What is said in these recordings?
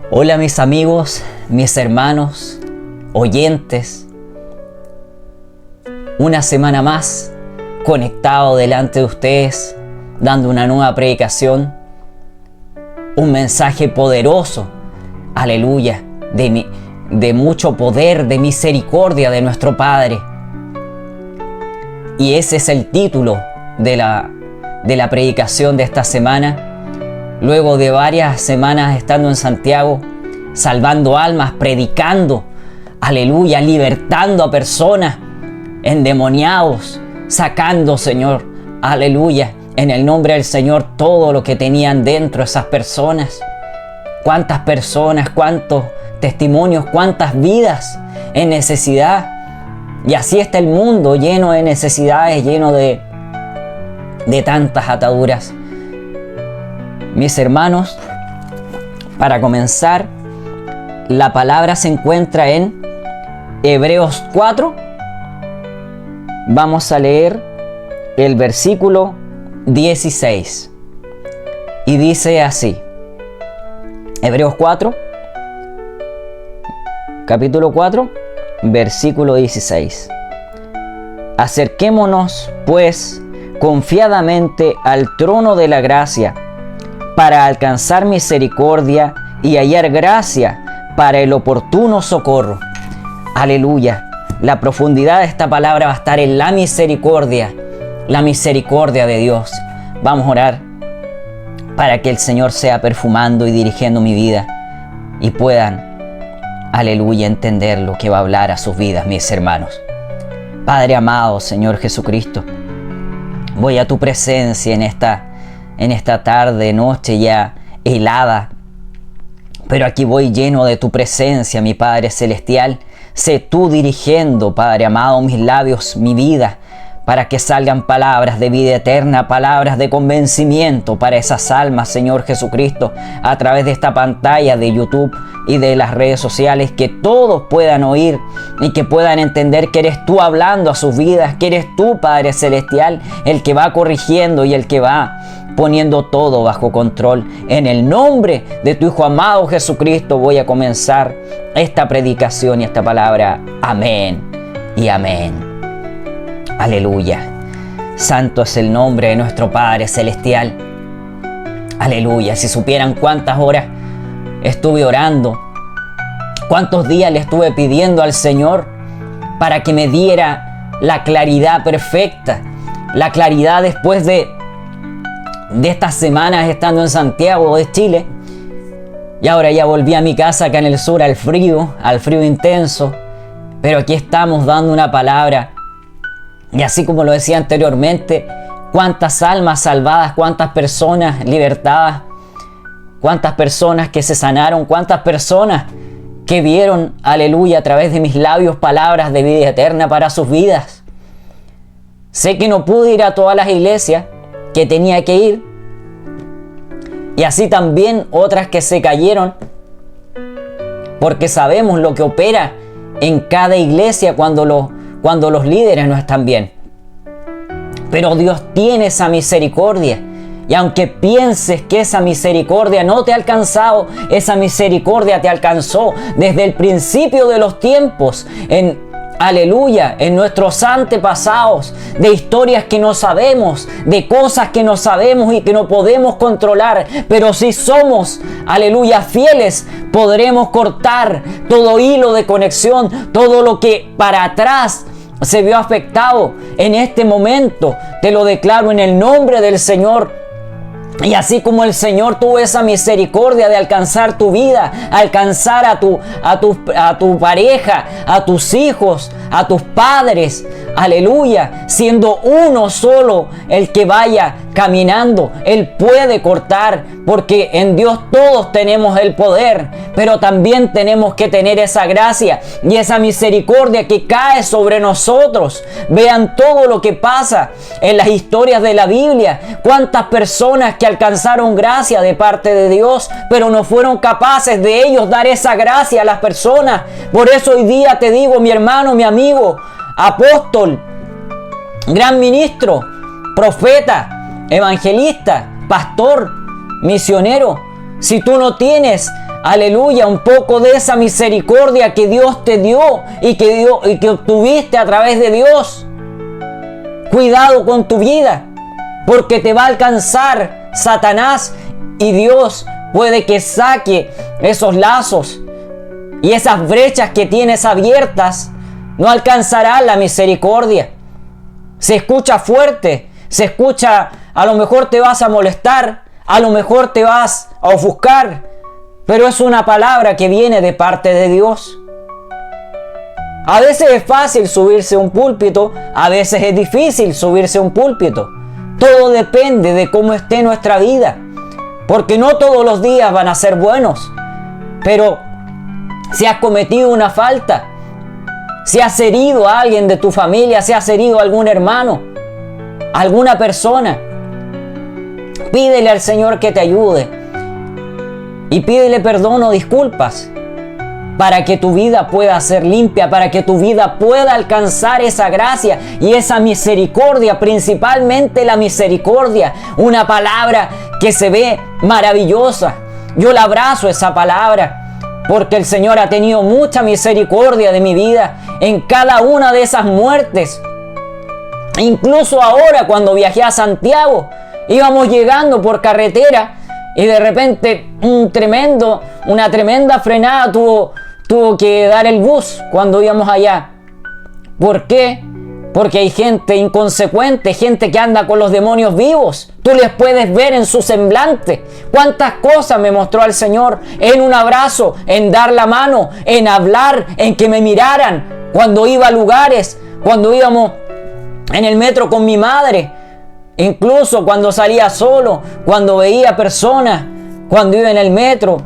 Hola mis amigos, mis hermanos, oyentes. Una semana más conectado delante de ustedes, dando una nueva predicación, un mensaje poderoso, aleluya, de mucho poder, de misericordia de nuestro Padre. Y ese es el título de la predicación de esta semana. Luego de varias semanas estando en Santiago, salvando almas, predicando, aleluya, libertando a personas endemoniados, sacando, Señor, aleluya, en el nombre del Señor, todo lo que tenían dentro esas personas. Cuántas personas, cuántos testimonios, cuántas vidas en necesidad. Y así está el mundo, lleno de necesidades, lleno de tantas ataduras. Mis hermanos, para comenzar, la palabra se encuentra en Hebreos 4. Vamos a leer el versículo 16. Y dice así. Hebreos 4, capítulo 4, versículo 16. Acerquémonos, pues, confiadamente al trono de la gracia, para alcanzar misericordia y hallar gracia para el oportuno socorro. Aleluya. La profundidad de esta palabra va a estar en la misericordia de Dios. Vamos a orar para que el Señor sea perfumando y dirigiendo mi vida y puedan, aleluya, entender lo que va a hablar a sus vidas, mis hermanos. Padre amado, Señor Jesucristo, voy a tu presencia en esta tarde, noche ya helada, pero aquí voy lleno de tu presencia, mi Padre Celestial. Sé tú dirigiendo, Padre amado, mis labios, mi vida, para que salgan palabras de vida eterna, palabras de convencimiento para esas almas, Señor Jesucristo, a través de esta pantalla de YouTube y de las redes sociales, que todos puedan oír y que puedan entender que eres tú hablando a sus vidas, que eres tú, Padre Celestial, el que va corrigiendo y el que va poniendo todo bajo control. En el nombre de tu Hijo amado Jesucristo voy a comenzar esta predicación y esta palabra. Amén y amén. Aleluya. Santo es el nombre de nuestro Padre Celestial. Aleluya. Si supieran cuántas horas estuve orando, cuántos días le estuve pidiendo al Señor para que me diera la claridad perfecta, la claridad después de estas semanas estando en Santiago de Chile. Y ahora ya volví a mi casa acá en el sur al frío intenso, pero aquí estamos dando una palabra. Y así como lo decía anteriormente, cuántas almas salvadas, cuántas personas libertadas, cuántas personas que se sanaron, cuántas personas que vieron, aleluya, a través de mis labios palabras de vida eterna para sus vidas. Sé que no pude ir a todas las iglesias que tenía que ir, y así también otras que se cayeron, porque sabemos lo que opera en cada iglesia cuando los líderes no están bien. Pero Dios tiene esa misericordia, y aunque pienses que esa misericordia no te ha alcanzado, esa misericordia te alcanzó desde el principio de los tiempos, aleluya, en nuestros antepasados, de historias que no sabemos, de cosas que no sabemos y que no podemos controlar, pero si somos, aleluya, fieles, podremos cortar todo hilo de conexión, todo lo que para atrás se vio afectado. En este momento te lo declaro en el nombre del Señor. Y así como el Señor tuvo esa misericordia de alcanzar tu vida, alcanzar a tu pareja, a tus hijos, a tus padres, aleluya, siendo uno solo el que vaya caminando, Él puede cortar, porque en Dios todos tenemos el poder, pero también tenemos que tener esa gracia y esa misericordia que cae sobre nosotros. Vean todo lo que pasa en las historias de la Biblia, cuántas personas que alcanzaron gracia de parte de Dios, pero no fueron capaces de ellos dar esa gracia a las personas. Por eso hoy día te digo, mi hermano, mi amigo, apóstol, gran ministro, profeta, evangelista, pastor, misionero, si tú no tienes, aleluya, un poco de esa misericordia que Dios te dio y que obtuviste a través de Dios. Cuidado con tu vida, porque te va a alcanzar Satanás y Dios puede que saque esos lazos y esas brechas que tienes abiertas. No alcanzará la misericordia. Se escucha fuerte, se escucha, a lo mejor te vas a molestar, a lo mejor te vas a ofuscar, pero es una palabra que viene de parte de Dios. A veces es fácil subirse a un púlpito, a veces es difícil subirse a un púlpito. Todo depende de cómo esté nuestra vida, porque no todos los días van a ser buenos. Pero si has cometido una falta, si has herido a alguien de tu familia, si has herido a algún hermano, a alguna persona, pídele al Señor que te ayude y pídele perdón o disculpas para que tu vida pueda ser limpia, para que tu vida pueda alcanzar esa gracia y esa misericordia, principalmente la misericordia, una palabra que se ve maravillosa. Yo la abrazo esa palabra, porque el Señor ha tenido mucha misericordia de mi vida en cada una de esas muertes. Incluso ahora, cuando viajé a Santiago, íbamos llegando por carretera y de repente una tremenda frenada tuvo que dar el bus cuando íbamos allá. ¿Por qué? Porque hay gente inconsecuente, gente que anda con los demonios vivos. Tú les puedes ver en su semblante. Cuántas cosas me mostró el Señor en un abrazo, en dar la mano, en hablar, en que me miraran. Cuando iba a lugares, cuando íbamos en el metro con mi madre, incluso cuando salía solo, cuando veía personas, cuando iba en el metro.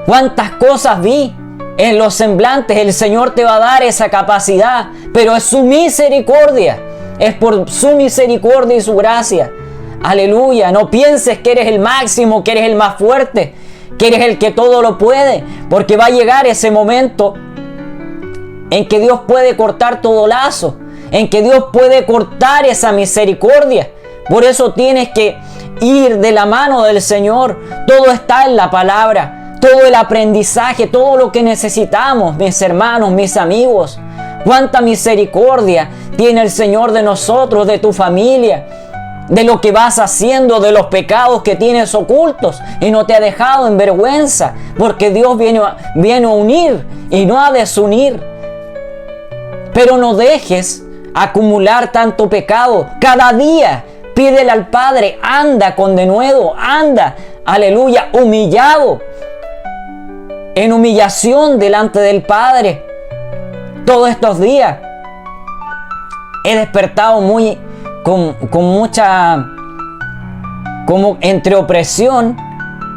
Cuántas cosas vi en los semblantes. El Señor te va a dar esa capacidad, pero es su misericordia, es por su misericordia y su gracia. Aleluya. No pienses que eres el máximo, que eres el más fuerte, que eres el que todo lo puede, porque va a llegar ese momento en que Dios puede cortar todo lazo, en que Dios puede cortar esa misericordia. Por eso tienes que ir de la mano del Señor. Todo está en la palabra. Todo el aprendizaje, todo lo que necesitamos, mis hermanos, mis amigos. Cuánta misericordia tiene el Señor de nosotros, de tu familia, de lo que vas haciendo, de los pecados que tienes ocultos y no te ha dejado en vergüenza, porque Dios viene a unir y no a desunir. Pero no dejes acumular tanto pecado. Cada día pídele al Padre, anda con denuedo, anda, aleluya, humillado, en humillación delante del Padre. Todos estos días he despertado con mucha, como entre opresión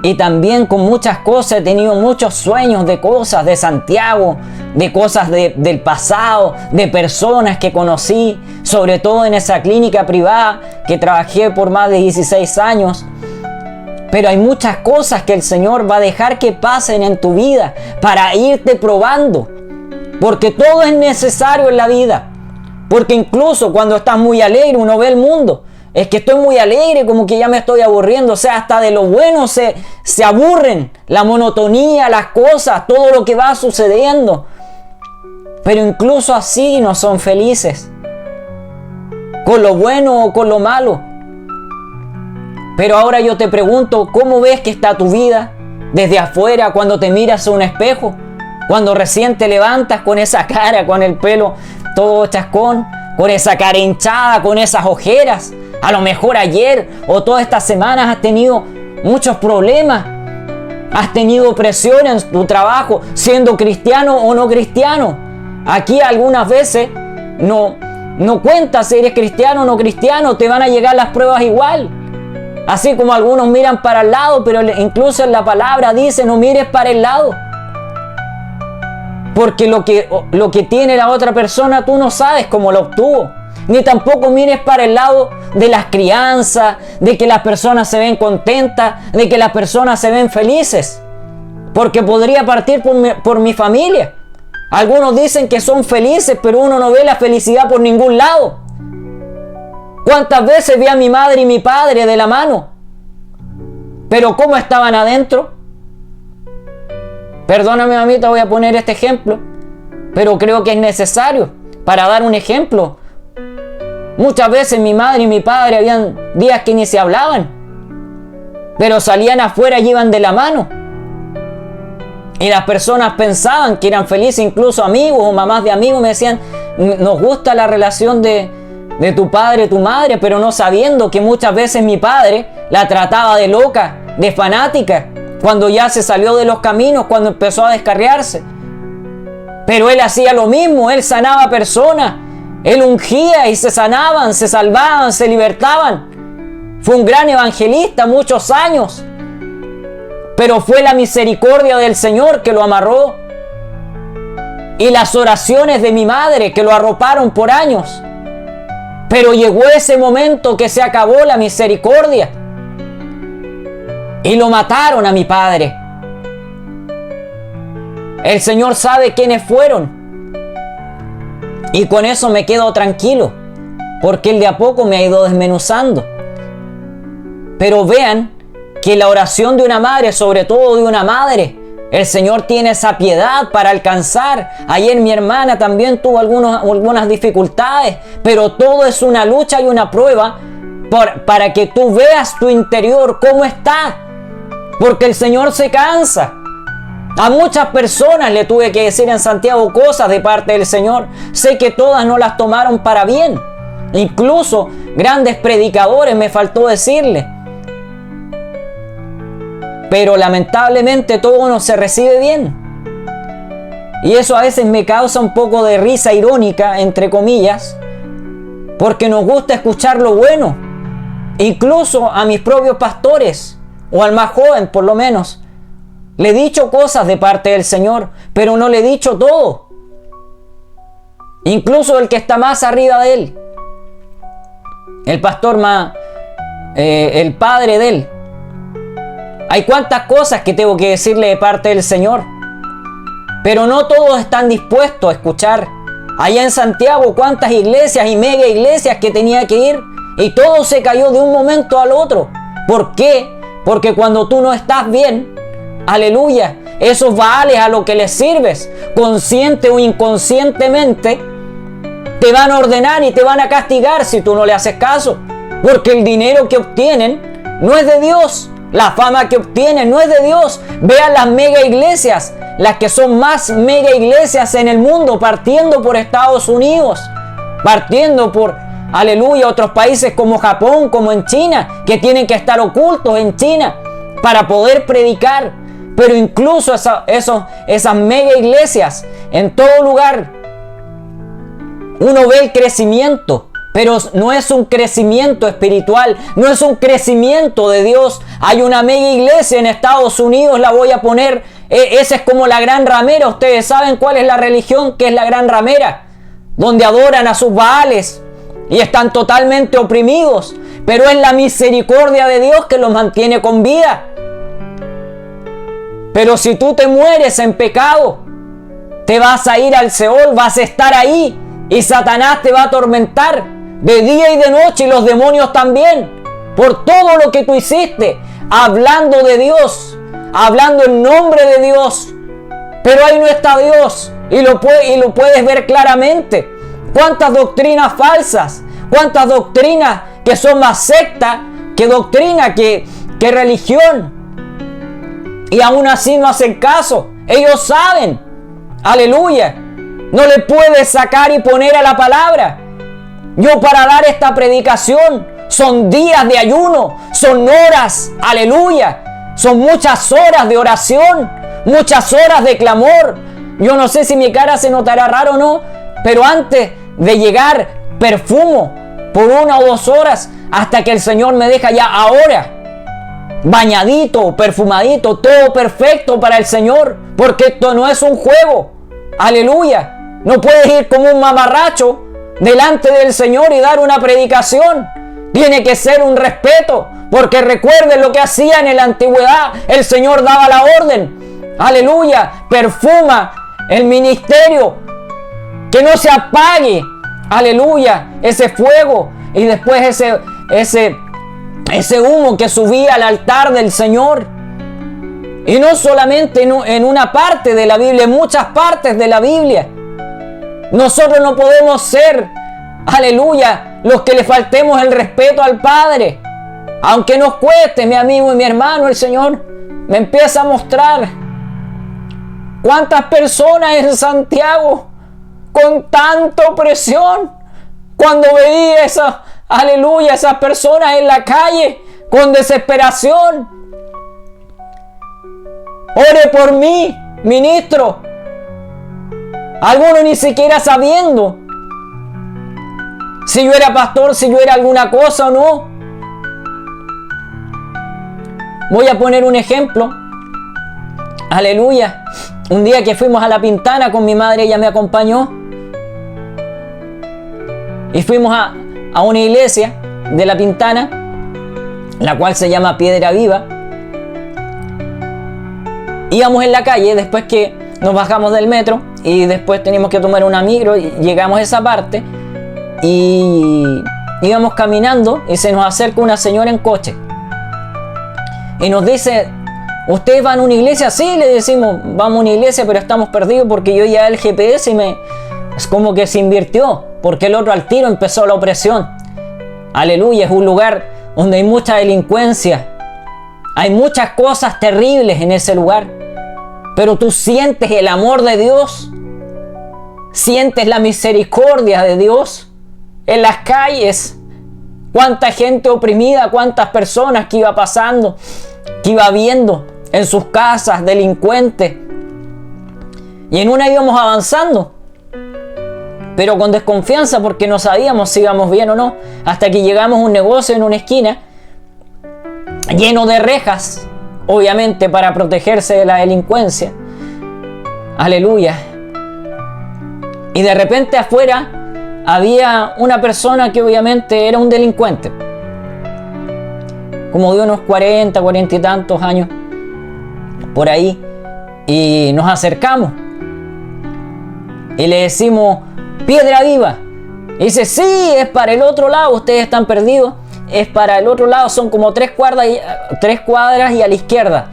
y también con muchas cosas. He tenido muchos sueños de cosas de Santiago, de cosas del pasado, de personas que conocí, sobre todo en esa clínica privada que trabajé por más de 16 años. Pero hay muchas cosas que el Señor va a dejar que pasen en tu vida para irte probando. Porque todo es necesario en la vida. Porque incluso cuando estás muy alegre, uno ve el mundo. Es que estoy muy alegre, como que ya me estoy aburriendo. O sea, hasta de lo bueno se aburren. La monotonía, las cosas, todo lo que va sucediendo. Pero incluso así no son felices. Con lo bueno o con lo malo. Pero ahora yo te pregunto, ¿cómo ves que está tu vida desde afuera cuando te miras a un espejo? Cuando recién te levantas con esa cara, con el pelo todo chascón, con esa cara hinchada, con esas ojeras. A lo mejor ayer o todas estas semanas has tenido muchos problemas. Has tenido presión en tu trabajo, siendo cristiano o no cristiano. Aquí algunas veces no cuentas si eres cristiano o no cristiano, te van a llegar las pruebas igual. Así como algunos miran para el lado, pero incluso en la palabra dice no mires para el lado. Porque lo que tiene la otra persona tú no sabes cómo lo obtuvo. Ni tampoco mires para el lado de las crianzas, de que las personas se ven contentas, de que las personas se ven felices. Porque podría partir por mi familia. Algunos dicen que son felices, pero uno no ve la felicidad por ningún lado. ¿Cuántas veces vi a mi madre y mi padre de la mano? Pero ¿cómo estaban adentro? Perdóname, mamita, voy a poner este ejemplo, pero creo que es necesario para dar un ejemplo. Muchas veces mi madre y mi padre habían días que ni se hablaban, pero salían afuera y iban de la mano. Y las personas pensaban que eran felices, incluso amigos o mamás de amigos me decían, nos gusta la relación de tu padre y tu madre, pero no sabiendo que muchas veces mi padre la trataba de loca, de fanática, cuando ya se salió de los caminos, cuando empezó a descarriarse. Pero él hacía lo mismo, él sanaba personas, él ungía y se sanaban, se salvaban, se libertaban. Fue un gran evangelista muchos años, pero fue la misericordia del Señor que lo amarró y las oraciones de mi madre que lo arroparon por años. Pero llegó ese momento que se acabó la misericordia y lo mataron a mi padre. El Señor sabe quiénes fueron y con eso me quedo tranquilo, porque Él de a poco me ha ido desmenuzando. Pero vean que la oración de una madre, sobre todo de una madre, el Señor tiene esa piedad para alcanzar. Ayer mi hermana también tuvo algunas dificultades, pero todo es una lucha y una prueba para que tú veas tu interior cómo está, porque el Señor se cansa. A muchas personas le tuve que decir en Santiago cosas de parte del Señor. Sé que todas no las tomaron para bien. Incluso grandes predicadores me faltó decirle. Pero lamentablemente todo no se recibe bien. Y eso a veces me causa un poco de risa irónica, entre comillas, porque nos gusta escuchar lo bueno. Incluso a mis propios pastores, o al más joven por lo menos, le he dicho cosas de parte del Señor, pero no le he dicho todo. Incluso el que está más arriba de él, el pastor el padre de él. Hay cuantas cosas que tengo que decirle de parte del Señor, pero no todos están dispuestos a escuchar. Allá en Santiago, cuántas iglesias y mega iglesias que tenía que ir, y todo se cayó de un momento al otro. ¿Por qué? Porque cuando tú no estás bien, aleluya, esos baales a lo que les sirves, consciente o inconscientemente, te van a ordenar y te van a castigar si tú no le haces caso. Porque el dinero que obtienen no es de Dios. La fama que obtienen no es de Dios. Vean las mega iglesias, las que son más mega iglesias en el mundo, partiendo por Estados Unidos, partiendo por, aleluya, otros países como Japón, como en China, que tienen que estar ocultos en China para poder predicar. Pero incluso esas mega iglesias, en todo lugar, uno ve el crecimiento. Pero no es un crecimiento espiritual, no es un crecimiento de Dios. Hay una mega iglesia en Estados Unidos, la voy a poner, esa es como la Gran Ramera. Ustedes saben cuál es la religión que es la Gran Ramera, donde adoran a sus baales y están totalmente oprimidos, pero es la misericordia de Dios que los mantiene con vida. Pero si tú te mueres en pecado, te vas a ir al Seol, vas a estar ahí y Satanás te va a atormentar de día y de noche, y los demonios también, por todo lo que tú hiciste, hablando de Dios, hablando en nombre de Dios. Pero ahí no está Dios, y lo puedes ver claramente. Cuántas doctrinas falsas, cuántas doctrinas que son más secta que doctrina, que religión, y aún así no hacen caso. Ellos saben, aleluya, no le puedes sacar y poner a la palabra. Yo para dar esta predicación son días de ayuno, son horas, aleluya, son muchas horas de oración, muchas horas de clamor. Yo no sé si mi cara se notará raro o no, pero antes de llegar perfumo por 1 o 2 horas hasta que el Señor me deja ya ahora, bañadito, perfumadito, todo perfecto para el Señor, porque esto no es un juego, aleluya. No puedes ir como un mamarracho delante del Señor y dar una predicación. Tiene que ser un respeto, porque recuerden lo que hacía en la antigüedad. El Señor daba la orden, aleluya, perfuma el ministerio, que no se apague, aleluya, ese fuego, y después ese humo que subía al altar del Señor. Y no solamente en una parte de la Biblia, en muchas partes de la Biblia. Nosotros no podemos ser, aleluya, los que le faltemos el respeto al Padre. Aunque nos cueste, mi amigo y mi hermano, el Señor me empieza a mostrar cuántas personas en Santiago con tanta opresión, cuando veía esas personas en la calle con desesperación. Ore por mí, ministro. Algunos ni siquiera sabiendo si yo era pastor, si yo era alguna cosa o no. Voy a poner un ejemplo. Aleluya. Un día que fuimos a La Pintana con mi madre, ella me acompañó. Y fuimos a una iglesia de La Pintana, la cual se llama Piedra Viva. Íbamos en la calle después que nos bajamos del metro y después teníamos que tomar una micro y llegamos a esa parte y íbamos caminando y se nos acerca una señora en coche y nos dice: ¿ustedes van a una iglesia? Sí, le decimos, vamos a una iglesia, pero estamos perdidos porque yo ya el GPS es como que se invirtió, porque el otro al tiro empezó la opresión. Aleluya, es un lugar donde hay mucha delincuencia, hay muchas cosas terribles en ese lugar, pero tú sientes el amor de Dios, sientes la misericordia de Dios en las calles. Cuánta gente oprimida, cuántas personas que iba pasando, que iba viendo en sus casas, delincuentes. Y en una íbamos avanzando, pero con desconfianza porque no sabíamos si íbamos bien o no, hasta que llegamos a un negocio en una esquina lleno de rejas, obviamente para protegerse de la delincuencia. Aleluya. Y de repente afuera había una persona que obviamente era un delincuente, como de unos 40 y tantos años, por ahí, y nos acercamos y le decimos: Piedra Viva. Y dice: sí, es para el otro lado, ustedes están perdidos, es para el otro lado, son como 3 cuadras y a la izquierda.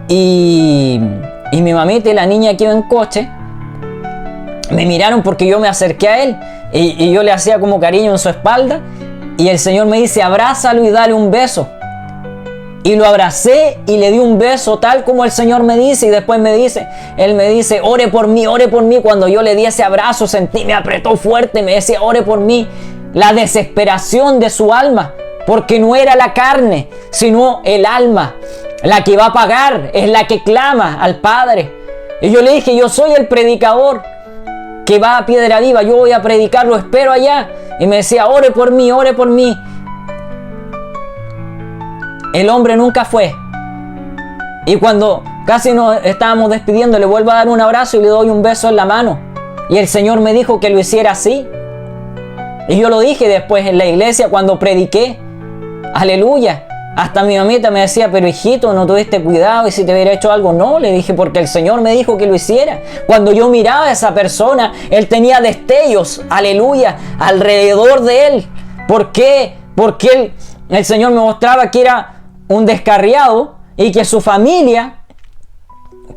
Y mi mamita y la niña que iba en coche me miraron porque yo me acerqué a él y yo le hacía como cariño en su espalda, y el Señor me dice: abrázalo y dale un beso. Y lo abracé y le di un beso tal como el Señor me dice, y después él me dice: ore por mí, ore por mí. Cuando yo le di ese abrazo sentí, me apretó fuerte, me decía: ore por mí. La desesperación de su alma, porque no era la carne, sino el alma la que va a pagar, es la que clama al Padre. Y yo le dije: yo soy el predicador que va a Piedra Viva, yo voy a predicar, lo espero allá. Y me decía: ore por mí, ore por mí. El hombre nunca fue. Y cuando casi nos estábamos despidiendo, le vuelvo a dar un abrazo y le doy un beso en la mano. Y el Señor me dijo que lo hiciera así. Y yo lo dije después en la iglesia cuando prediqué. Aleluya. Hasta mi mamita me decía: pero hijito, ¿no tuviste cuidado? ¿Y si te hubiera hecho algo? No, le dije, porque el Señor me dijo que lo hiciera. Cuando yo miraba a esa persona, él tenía destellos, aleluya, alrededor de él. ¿Por qué? Porque el Señor me mostraba que era un descarriado y que su familia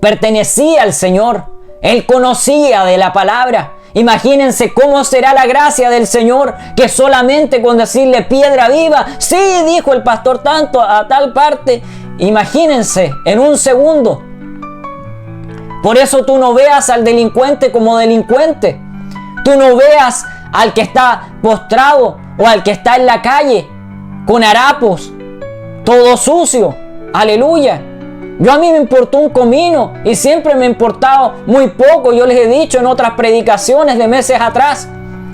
pertenecía al Señor. Él conocía de la palabra. Imagínense cómo será la gracia del Señor, que solamente con decirle: Piedra Viva, sí, dijo el pastor tanto a tal parte. Imagínense, en un segundo. Por eso tú no veas al delincuente como delincuente. Tú no veas al que está postrado o al que está en la calle con harapos, todo sucio. Aleluya. A mí me importó un comino y siempre me ha importado muy poco. Yo les he dicho en otras predicaciones de meses atrás.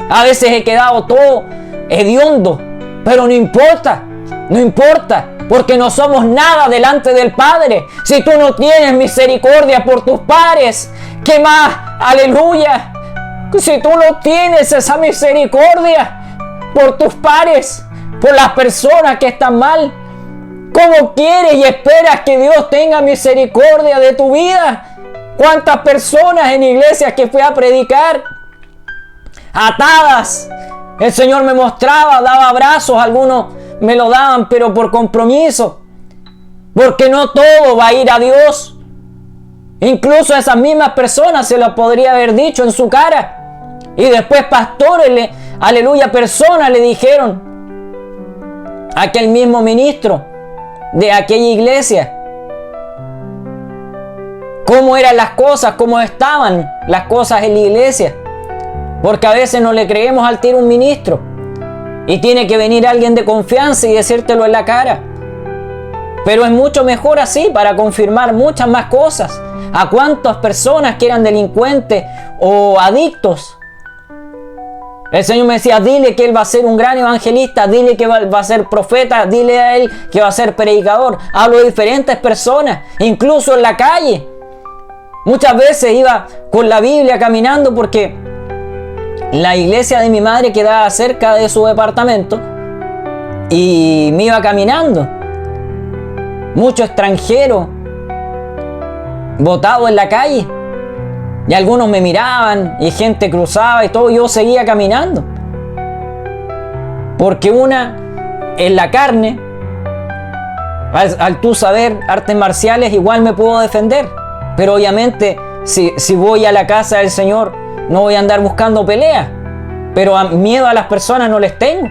A veces he quedado todo hediondo, pero no importa, no importa, porque no somos nada delante del Padre. Si tú no tienes misericordia por tus pares, ¿qué más? Aleluya. Si tú no tienes esa misericordia por tus pares, por las personas que están mal, ¿cómo quieres y esperas que Dios tenga misericordia de tu vida? ¿Cuántas personas en iglesias que fui a predicar atadas? El Señor me mostraba, daba abrazos, algunos me lo daban, pero por compromiso. Porque no todo va a ir a Dios. Incluso a esas mismas personas se lo podría haber dicho en su cara. Y después pastores, aleluya, personas le dijeron a aquel mismo ministro de aquella iglesia cómo eran las cosas, cómo estaban las cosas en la iglesia. Porque a veces no le creemos al tiro un ministro y tiene que venir alguien de confianza y decírtelo en la cara. Pero es mucho mejor así para confirmar muchas más cosas. ¿A cuántas personas que eran delincuentes o adictos? El Señor me decía, dile que Él va a ser un gran evangelista, dile que va a ser profeta, dile a Él que va a ser predicador. Hablo de diferentes personas, incluso en la calle. Muchas veces iba con la Biblia caminando porque la iglesia de mi madre quedaba cerca de su departamento y me iba caminando. Muchos extranjeros botados en la calle y algunos me miraban y gente cruzaba y todo, yo seguía caminando porque en la carne al tú saber artes marciales igual me puedo defender, pero obviamente si voy a la casa del Señor no voy a andar buscando peleas, pero miedo a las personas no les tengo,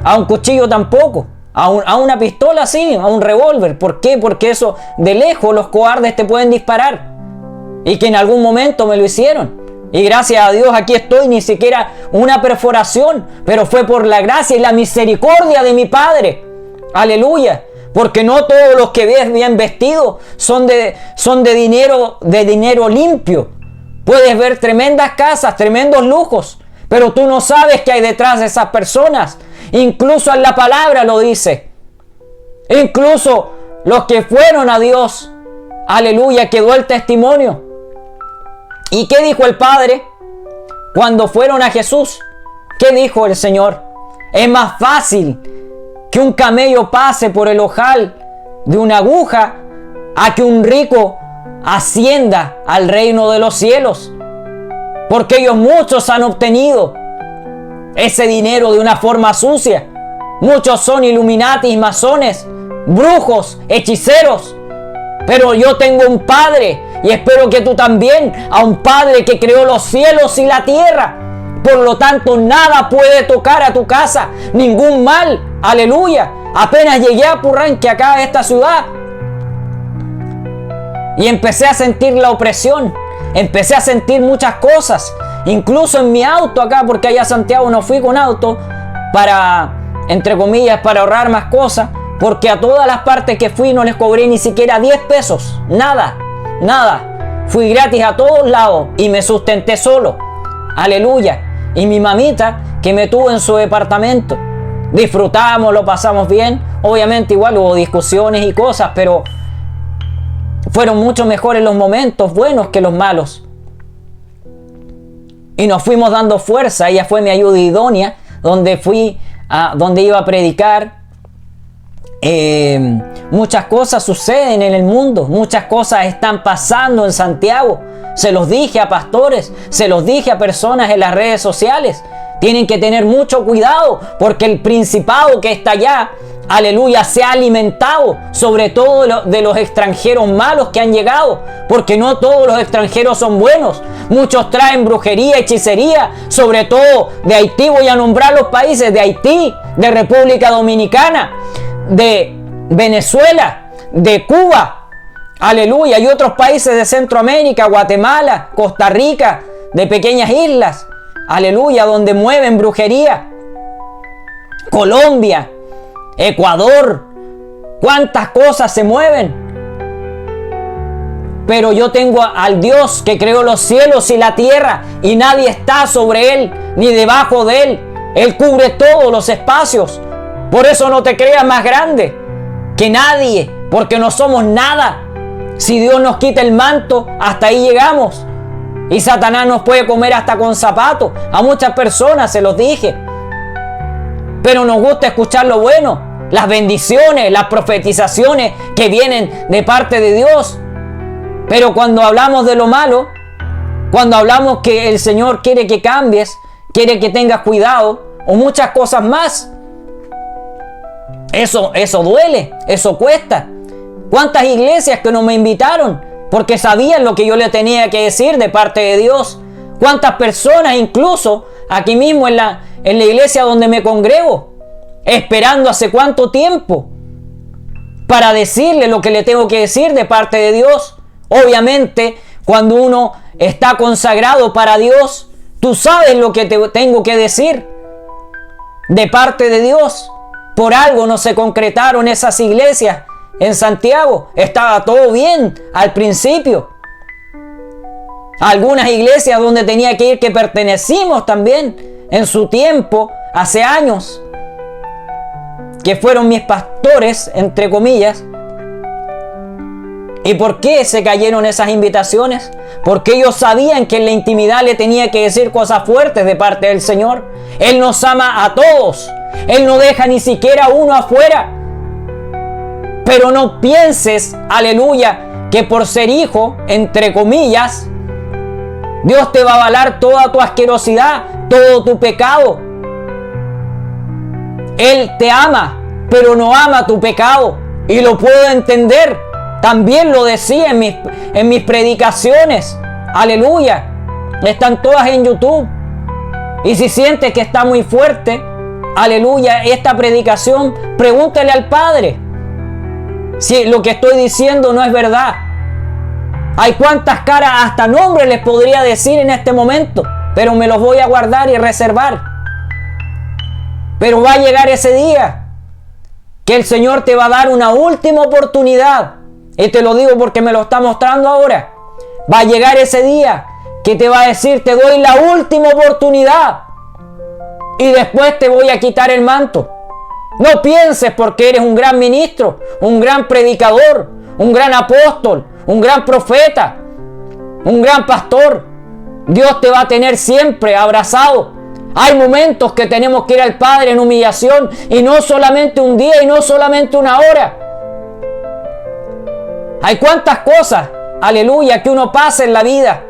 a un cuchillo tampoco. A una pistola sí, a un revólver. ¿Por qué? Porque eso de lejos los cobardes te pueden disparar. Y que en algún momento me lo hicieron. Y gracias a Dios aquí estoy, ni siquiera una perforación. Pero fue por la gracia y la misericordia de mi Padre. Aleluya. Porque no todos los que ves bien vestidos son de dinero limpio. Puedes ver tremendas casas, tremendos lujos. Pero tú no sabes qué hay detrás de esas personas. Incluso en la palabra lo dice. Incluso los que fueron a Dios, aleluya, quedó el testimonio. ¿Y qué dijo el Padre cuando fueron a Jesús? ¿Qué dijo el Señor? Es más fácil que un camello pase por el ojal de una aguja a que un rico ascienda al reino de los cielos. Porque ellos muchos han obtenido ese dinero de una forma sucia. Muchos son illuminatis, masones, brujos, hechiceros. Pero yo tengo un Padre, y espero que tú también, a un Padre que creó los cielos y la tierra. Por lo tanto, nada puede tocar a tu casa, ningún mal. Aleluya. Apenas llegué a Purranque, acá a esta ciudad, y empecé a sentir la opresión. Empecé a sentir muchas cosas. Incluso en mi auto acá, porque allá a Santiago no fui con auto para, entre comillas, para ahorrar más cosas, porque a todas las partes que fui no les cobré ni siquiera 10 pesos. Nada. Fui gratis a todos lados y me sustenté solo. Aleluya. Y mi mamita que me tuvo en su departamento. Disfrutamos, lo pasamos bien. Obviamente igual hubo discusiones y cosas, pero fueron mucho mejores los momentos buenos que los malos. Y nos fuimos dando fuerza. Ella fue mi ayuda idónea, donde iba a predicar. Muchas cosas suceden en el mundo, muchas cosas están pasando en Santiago. Se los dije a pastores, se los dije a personas en las redes sociales. Tienen que tener mucho cuidado porque el principado que está allá, aleluya, se ha alimentado sobre todo de los extranjeros malos que han llegado, porque no todos los extranjeros son buenos. Muchos traen brujería, hechicería, sobre todo de Haití. Voy a nombrar los países de Haití, de República Dominicana, de Venezuela, de Cuba, aleluya, y otros países de Centroamérica, Guatemala, Costa Rica, de pequeñas islas, aleluya, donde mueven brujería. Colombia, Ecuador, cuántas cosas se mueven. Pero yo tengo al Dios que creó los cielos y la tierra, y nadie está sobre Él ni debajo de Él. Él cubre todos los espacios. Por eso no te creas más grande que nadie, porque no somos nada. Si Dios nos quita el manto, hasta ahí llegamos. Y Satanás nos puede comer hasta con zapatos. A muchas personas se los dije. Pero nos gusta escuchar lo bueno, las bendiciones, las profetizaciones que vienen de parte de Dios. Pero cuando hablamos de lo malo, cuando hablamos que el Señor quiere que cambies, quiere que tengas cuidado, o muchas cosas más, eso duele, eso cuesta. ¿Cuántas iglesias que no me invitaron porque sabían lo que yo le tenía que decir de parte de Dios? ¿Cuántas personas, incluso aquí mismo en la iglesia donde me congrego, esperando hace cuánto tiempo para decirle lo que le tengo que decir de parte de Dios? Obviamente, cuando uno está consagrado para Dios, tú sabes lo que te tengo que decir de parte de Dios. Por algo no se concretaron esas iglesias en Santiago. Estaba todo bien al principio. Algunas iglesias donde tenía que ir, que pertenecimos también en su tiempo, hace años, que fueron mis pastores, entre comillas. ¿Y por qué se cayeron esas invitaciones? Porque ellos sabían que en la intimidad le tenía que decir cosas fuertes de parte del Señor. Él nos ama a todos. Él no deja ni siquiera a uno afuera. Pero no pienses, aleluya, que por ser hijo, entre comillas, Dios te va a avalar toda tu asquerosidad, todo tu pecado. Él te ama, pero no ama tu pecado. Y lo puedo entender. También lo decía en mis predicaciones. Aleluya. Están todas en YouTube. Y si sientes que está muy fuerte, aleluya, esta predicación, pregúntale al Padre si lo que estoy diciendo no es verdad. Hay cuantas caras, hasta nombres les podría decir en este momento, pero me los voy a guardar y reservar. Pero va a llegar ese día que el Señor te va a dar una última oportunidad. Y te lo digo porque me lo está mostrando ahora. Va a llegar ese día que te va a decir: te doy la última oportunidad y después te voy a quitar el manto. No pienses porque eres un gran ministro, un gran predicador, un gran apóstol, un gran profeta, un gran pastor. Dios te va a tener siempre abrazado. Hay momentos que tenemos que ir al Padre en humillación, y no solamente un día y no solamente una hora. Hay cuantas cosas, aleluya, que uno pasa en la vida.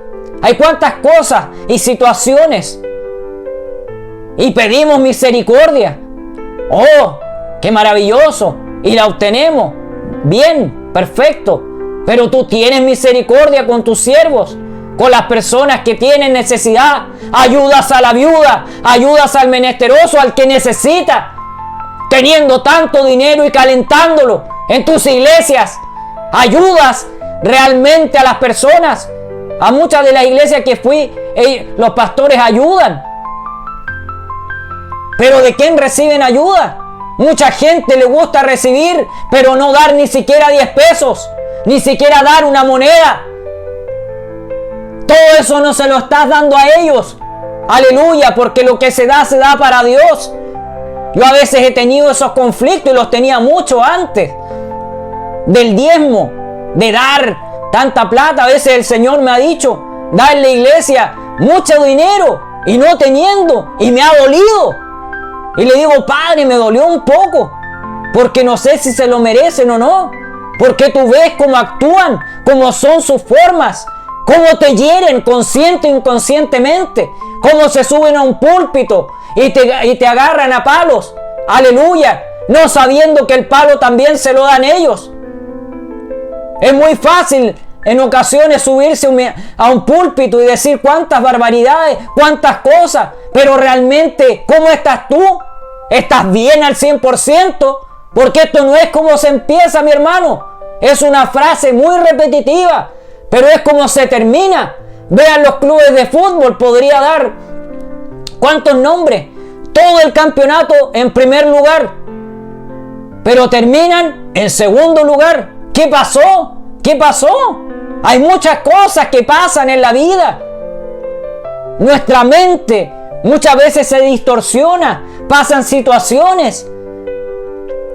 Hay cuantas cosas y situaciones. Y pedimos misericordia. ¡Oh, qué maravilloso! Y la obtenemos. Bien, perfecto. Pero tú tienes misericordia con tus siervos, con las personas que tienen necesidad. Ayudas a la viuda, ayudas al menesteroso, al que necesita. Teniendo tanto dinero y calentándolo en tus iglesias, ayudas realmente a las personas. A muchas de las iglesias que fui, los pastores ayudan. Pero ¿de quién reciben ayuda? Mucha gente le gusta recibir, pero no dar ni siquiera 10 pesos, ni siquiera dar una moneda. Todo eso no se lo estás dando a ellos. Aleluya, porque lo que se da para Dios. Yo a veces he tenido esos conflictos, y los tenía mucho antes del diezmo, de dar tanta plata. A veces el Señor me ha dicho: da en la iglesia mucho dinero, y no teniendo, y me ha dolido. Y le digo: Padre, me dolió un poco, porque no sé si se lo merecen o no, porque tú ves cómo actúan, cómo son sus formas, cómo te hieren consciente e inconscientemente, cómo se suben a un púlpito y te agarran a palos, aleluya, no sabiendo que el palo también se lo dan ellos. Es muy fácil en ocasiones subirse a un púlpito y decir cuántas barbaridades, cuántas cosas, pero realmente, ¿cómo estás tú? ¿Estás bien al 100%? Porque esto no es como se empieza, mi hermano. Es una frase muy repetitiva, pero es como se termina. Vean los clubes de fútbol, podría dar ¿cuántos nombres? Todo el campeonato en primer lugar, pero terminan en segundo lugar. ¿Qué pasó? ¿Qué pasó? Hay muchas cosas que pasan en la vida. Nuestra mente muchas veces se distorsiona, pasan situaciones,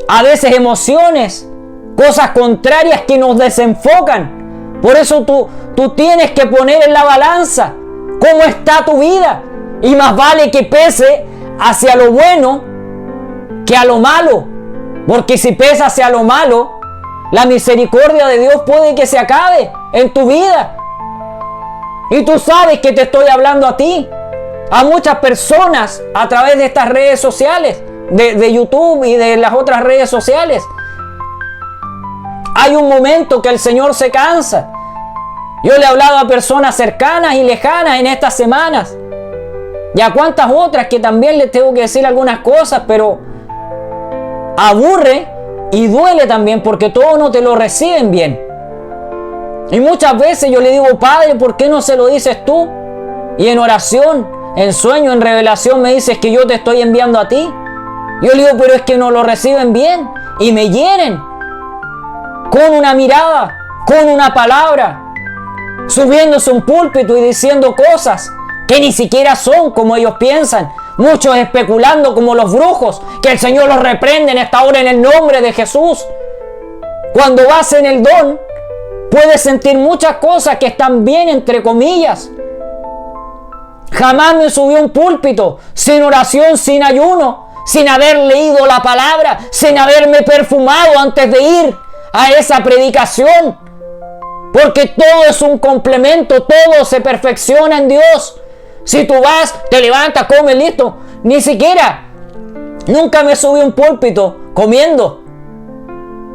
a veces emociones, cosas contrarias que nos desenfocan. Por eso tú tienes que poner en la balanza cómo está tu vida, y más vale que pese hacia lo bueno que a lo malo, porque si pesa hacia lo malo, la misericordia de Dios puede que se acabe en tu vida. Y tú sabes que te estoy hablando a ti, a muchas personas a través de estas redes sociales, de YouTube y de las otras redes sociales. Hay un momento que el Señor se cansa. Yo le he hablado a personas cercanas y lejanas en estas semanas. Y a cuantas otras que también les tengo que decir algunas cosas, pero aburre y duele también porque todos no te lo reciben bien. Y muchas veces yo le digo, Padre, ¿por qué no se lo dices tú? Y en oración, en sueño, en revelación me dices que yo te estoy enviando a ti. Yo le digo, pero es que no lo reciben bien y me hieren con una mirada, con una palabra, subiéndose a un púlpito y diciendo cosas que ni siquiera son como ellos piensan. Muchos especulando como los brujos, que el Señor los reprende en esta hora en el nombre de Jesús. Cuando vas en el don, puedes sentir muchas cosas que están bien, entre comillas. Jamás me subí a un púlpito sin oración, sin ayuno, sin haber leído la palabra, sin haberme perfumado antes de ir a esa predicación. Porque todo es un complemento, todo se perfecciona en Dios. Si tú vas, te levantas, comes, listo. Ni siquiera, nunca me subí a un púlpito comiendo.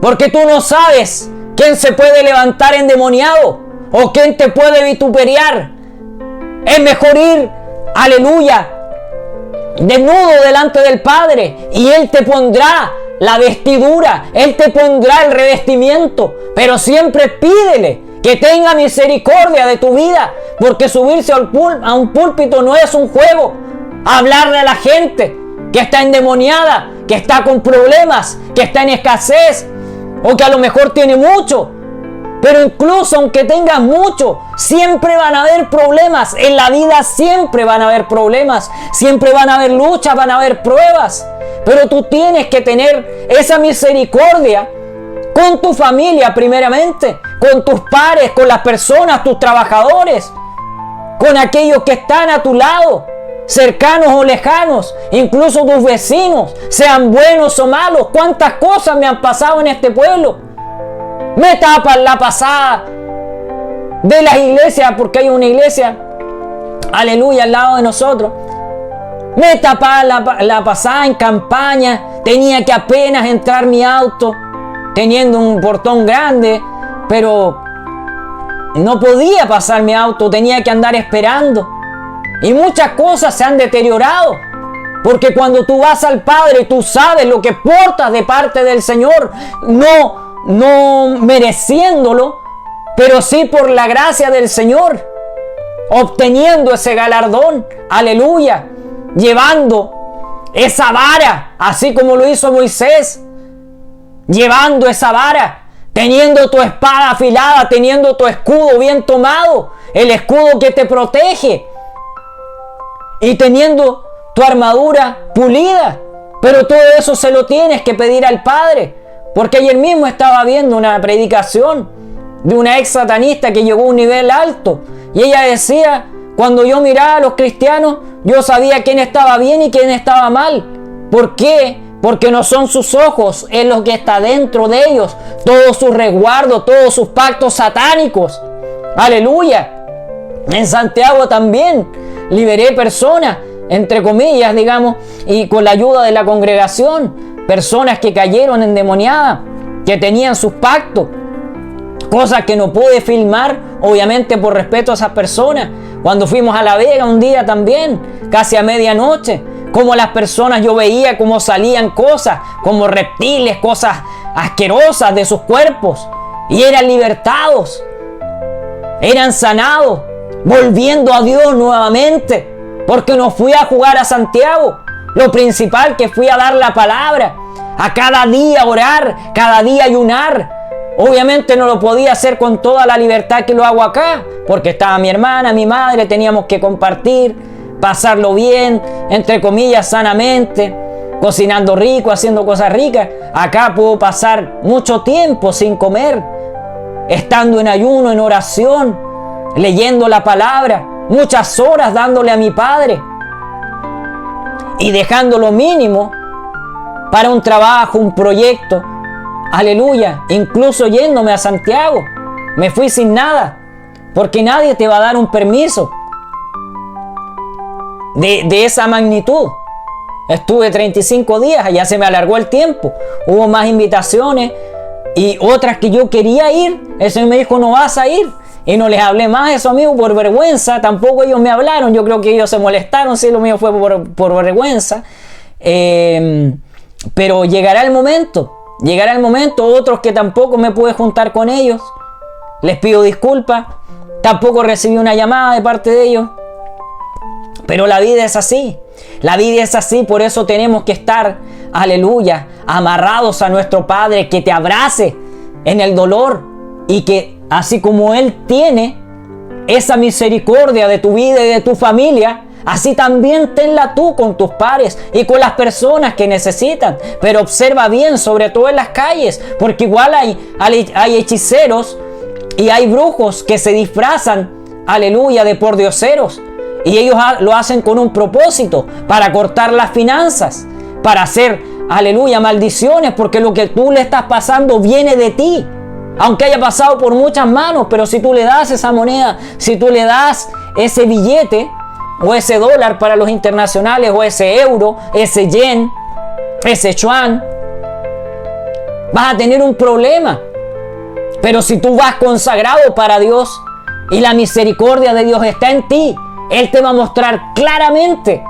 Porque tú no sabes quién se puede levantar endemoniado o quién te puede vituperiar. Es mejor ir, aleluya, desnudo delante del Padre, y Él te pondrá la vestidura, Él te pondrá el revestimiento, pero siempre pídele que tenga misericordia de tu vida, porque subirse a un púlpito no es un juego. Hablarle a la gente que está endemoniada, que está con problemas, que está en escasez, o que a lo mejor tiene mucho. Pero incluso aunque tengas mucho, siempre van a haber problemas. En la vida siempre van a haber problemas. Siempre van a haber luchas, van a haber pruebas. Pero tú tienes que tener esa misericordia con tu familia primeramente, con tus pares, con las personas, tus trabajadores, con aquellos que están a tu lado, cercanos o lejanos, incluso tus vecinos, sean buenos o malos. ¿Cuántas cosas me han pasado en este pueblo? Me tapan la pasada de las iglesias, porque hay una iglesia, aleluya, al lado de nosotros. Me tapaban la pasada en campaña, tenía que apenas entrar mi auto, teniendo un portón grande, pero no podía pasar mi auto, tenía que andar esperando. Y muchas cosas se han deteriorado, porque cuando tú vas al Padre, tú sabes lo que portas de parte del Señor, no mereciéndolo, pero sí por la gracia del Señor, obteniendo ese galardón, aleluya, llevando esa vara, así como lo hizo Moisés, llevando esa vara, teniendo tu espada afilada, teniendo tu escudo bien tomado, el escudo que te protege, y teniendo tu armadura pulida. Pero todo eso se lo tienes que pedir al Padre, porque ayer mismo estaba viendo una predicación de una ex satanista que llegó a un nivel alto, y ella decía, cuando yo miraba a los cristianos, yo sabía quién estaba bien y quién estaba mal. ¿Por qué? Porque no son sus ojos, es lo que está dentro de ellos, todos sus resguardos, todos sus pactos satánicos. Aleluya. En Santiago también liberé personas, entre comillas, digamos, y con la ayuda de la congregación, personas que cayeron endemoniadas, que tenían sus pactos, cosas que no pude filmar, obviamente por respeto a esas personas. Cuando fuimos a La Vega un día también, casi a medianoche, como las personas, yo veía cómo salían cosas, como reptiles, cosas asquerosas de sus cuerpos, y eran libertados, eran sanados, volviendo a Dios nuevamente, porque no fui a jugar a Santiago. Lo principal, que fui a dar la palabra, a cada día orar, cada día ayunar. Obviamente no lo podía hacer con toda la libertad que lo hago acá, porque estaba mi hermana, mi madre, teníamos que compartir, pasarlo bien, entre comillas, sanamente, cocinando rico, haciendo cosas ricas. Acá puedo pasar mucho tiempo sin comer, estando en ayuno, en oración, leyendo la palabra, muchas horas dándole a mi Padre y dejando lo mínimo para un trabajo, un proyecto. Aleluya, incluso yéndome a Santiago, me fui sin nada, porque nadie te va a dar un permiso de esa magnitud. Estuve 35 días, allá se me alargó el tiempo, hubo más invitaciones, Y otras que yo quería ir, el Señor me dijo, no vas a ir. Y no les hablé más a esos amigos por vergüenza. Tampoco ellos me hablaron. Yo creo que ellos se molestaron si lo mío fue por vergüenza. Pero llegará el momento. Llegará el momento. Otros que tampoco me pude juntar con ellos. Les pido disculpas. Tampoco recibí una llamada de parte de ellos. Pero la vida es así. La vida es así. Por eso tenemos que estar, aleluya, amarrados a nuestro Padre, que te abrace en el dolor y que así como Él tiene esa misericordia de tu vida y de tu familia, así también tenla tú con tus pares y con las personas que necesitan. Pero observa bien, sobre todo en las calles, porque igual hay hechiceros y hay brujos que se disfrazan, aleluya, de pordioseros. Y ellos lo hacen con un propósito, para cortar las finanzas, para hacer, aleluya, maldiciones, porque lo que tú le estás pasando viene de ti. Aunque haya pasado por muchas manos, pero si tú le das esa moneda, si tú le das ese billete, o ese dólar para los internacionales, o ese euro, ese yen, ese yuan, vas a tener un problema. Pero si tú vas consagrado para Dios y la misericordia de Dios está en ti, Él te va a mostrar claramente,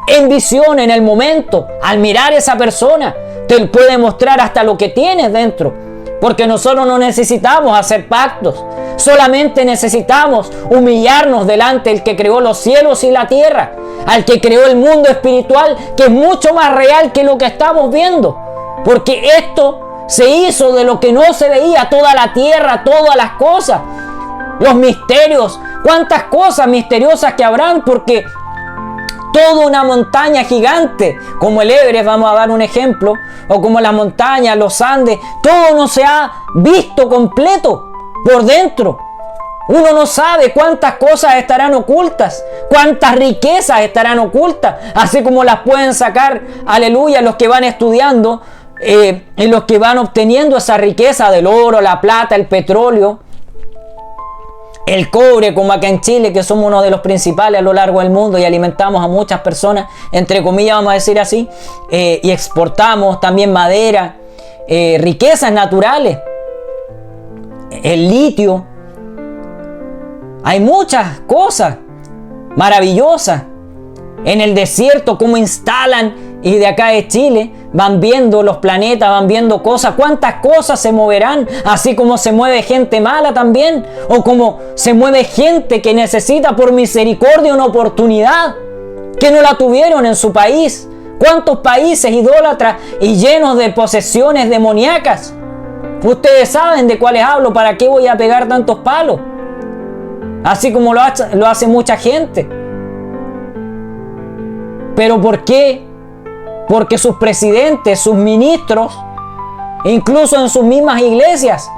en visión, en el momento, al mirar a esa persona, te puede mostrar hasta lo que tienes dentro. Porque nosotros no necesitamos hacer pactos, solamente necesitamos humillarnos delante del que creó los cielos y la tierra, al que creó el mundo espiritual, que es mucho más real que lo que estamos viendo. Porque esto se hizo de lo que no se veía, toda la tierra, todas las cosas, los misterios, cuántas cosas misteriosas que habrán, porque toda una montaña gigante, como el Everest, vamos a dar un ejemplo, o como las montañas, los Andes, todo no se ha visto completo por dentro. Uno no sabe cuántas cosas estarán ocultas, cuántas riquezas estarán ocultas, así como las pueden sacar, aleluya, los que van estudiando, y los que van obteniendo esa riqueza del oro, la plata, el petróleo, el cobre, como acá en Chile, que somos uno de los principales a lo largo del mundo y alimentamos a muchas personas, entre comillas vamos a decir así, y exportamos también madera, riquezas naturales, el litio. Hay muchas cosas maravillosas en el desierto, cómo instalan, y de acá de Chile van viendo los planetas, van viendo cosas, cuántas cosas se moverán, así como se mueve gente mala también, o como se mueve gente que necesita por misericordia una oportunidad que no la tuvieron en su país. Cuántos países idólatras y llenos de posesiones demoníacas. Ustedes saben de cuáles hablo, ¿para qué voy a pegar tantos palos? Así como lo hace mucha gente. ¿Pero por qué? Porque sus presidentes, sus ministros, incluso en sus mismas iglesias,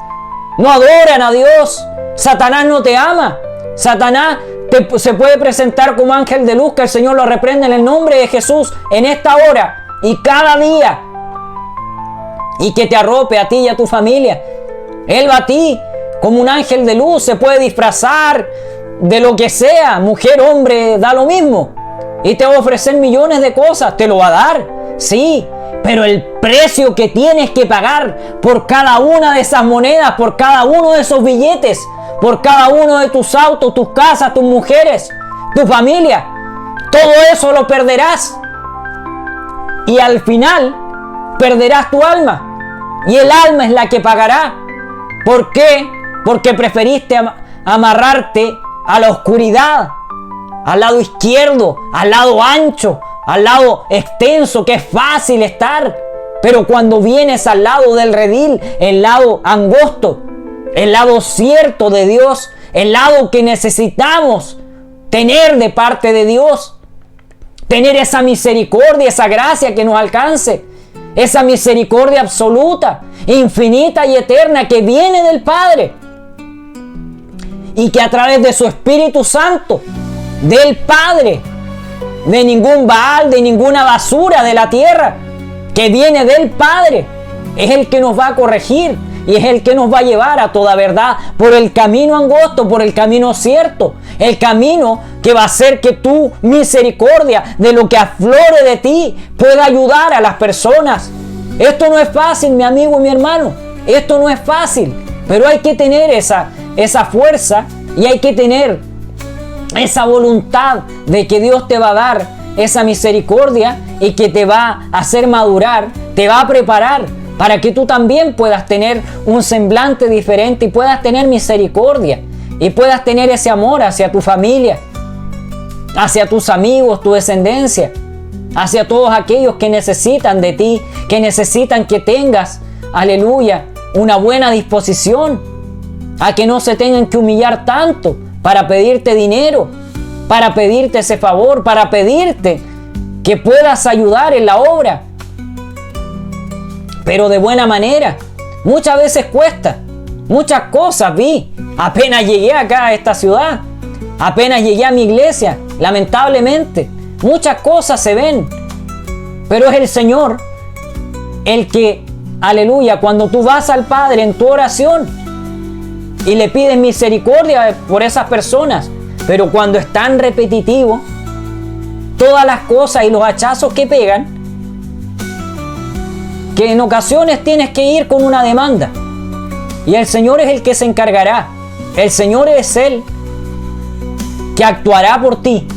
no adoran a Dios. Satanás no te ama. Satanás se puede presentar como ángel de luz, que el Señor lo reprende en el nombre de Jesús en esta hora y cada día, y que te arrope a ti y a tu familia. Él va a ti como un ángel de luz, se puede disfrazar de lo que sea, mujer, hombre, da lo mismo, y te va a ofrecer millones de cosas, te lo va a dar, sí, pero el precio que tienes que pagar por cada una de esas monedas, por cada uno de esos billetes, por cada uno de tus autos, tus casas, tus mujeres, tu familia, todo eso lo perderás, y al final perderás tu alma, y el alma es la que pagará. ¿Por qué? Porque preferiste amarrarte a la oscuridad, al lado izquierdo, al lado ancho, al lado extenso, que es fácil estar. Pero cuando vienes al lado del redil, el lado angosto, el lado cierto de Dios, el lado que necesitamos tener de parte de Dios, tener esa misericordia, esa gracia que nos alcance, esa misericordia absoluta, infinita y eterna que viene del Padre, y que a través de su Espíritu Santo, del Padre, de ningún Baal, de ninguna basura de la tierra, que viene del Padre, es el que nos va a corregir y es el que nos va a llevar a toda verdad por el camino angosto, por el camino cierto, el camino que va a hacer que tu misericordia, de lo que aflore de ti, pueda ayudar a las personas. Esto no es fácil, mi amigo y mi hermano. Esto no es fácil, pero hay que tener esa fuerza y hay que tener esa voluntad de que Dios te va a dar esa misericordia y que te va a hacer madurar, te va a preparar para que tú también puedas tener un semblante diferente y puedas tener misericordia y puedas tener ese amor hacia tu familia, hacia tus amigos, tu descendencia, hacia todos aquellos que necesitan de ti, que necesitan que tengas, aleluya, una buena disposición, a que no se tengan que humillar tanto para pedirte dinero, para pedirte ese favor, para pedirte que puedas ayudar en la obra, pero de buena manera. Muchas veces cuesta, muchas cosas vi, apenas llegué acá a esta ciudad, apenas llegué a mi iglesia, lamentablemente, muchas cosas se ven, pero es el Señor el que, aleluya, cuando tú vas al Padre en tu oración y le pides misericordia por esas personas, pero cuando es tan repetitivo, todas las cosas y los hachazos que pegan, que en ocasiones tienes que ir con una demanda, y el Señor es el que se encargará, el Señor es Él que actuará por ti,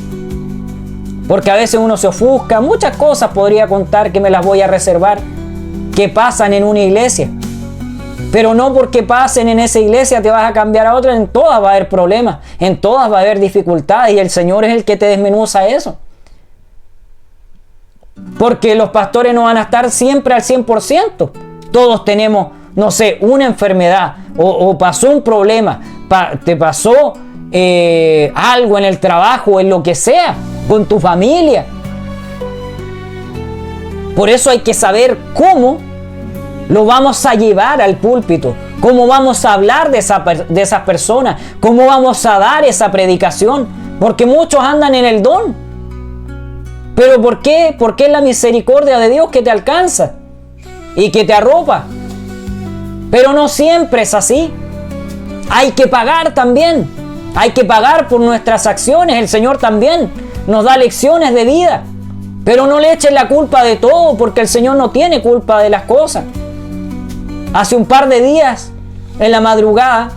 porque a veces uno se ofusca, muchas cosas podría contar que me las voy a reservar, que pasan en una iglesia, pero no porque pasen en esa iglesia te vas a cambiar a otra. En todas va a haber problemas, en todas va a haber dificultades, y el Señor es el que te desmenuza eso, porque los pastores no van a estar siempre al 100%. Todos tenemos, no sé, una enfermedad o pasó un problema, te pasó algo en el trabajo, en lo que sea, con tu familia. Por eso hay que saber cómo lo vamos a llevar al púlpito, cómo vamos a hablar de esas personas, cómo vamos a dar esa predicación, porque muchos andan en el don. ¿Pero por qué? Porque es la misericordia de Dios que te alcanza y que te arropa. Pero no siempre es así. Hay que pagar también. Hay que pagar por nuestras acciones. El Señor también nos da lecciones de vida. Pero no le eches la culpa de todo, porque el Señor no tiene culpa de las cosas. Hace un par de días, en la madrugada,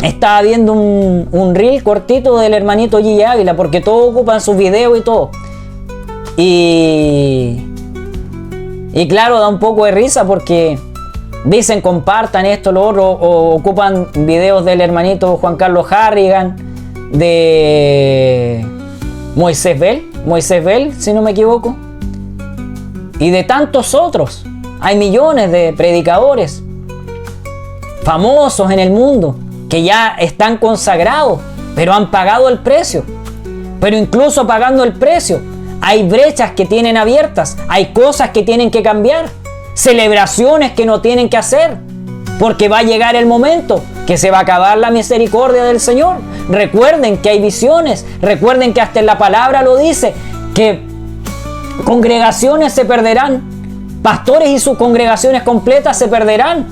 estaba viendo un reel cortito del hermanito Gigi Ávila, porque todos ocupan sus videos y todo. Y claro, da un poco de risa porque dicen compartan esto, lo otro, o ocupan videos del hermanito Juan Carlos Harrigan, de Moisés Bell, si no me equivoco, y de tantos otros. Hay millones de predicadores famosos en el mundo que ya están consagrados, pero han pagado el precio. Pero incluso pagando el precio, hay brechas que tienen abiertas, hay cosas que tienen que cambiar, celebraciones que no tienen que hacer, porque va a llegar el momento que se va a acabar la misericordia del Señor. Recuerden que hay visiones, recuerden que hasta en la palabra lo dice, que congregaciones se perderán, pastores y sus congregaciones completas se perderán.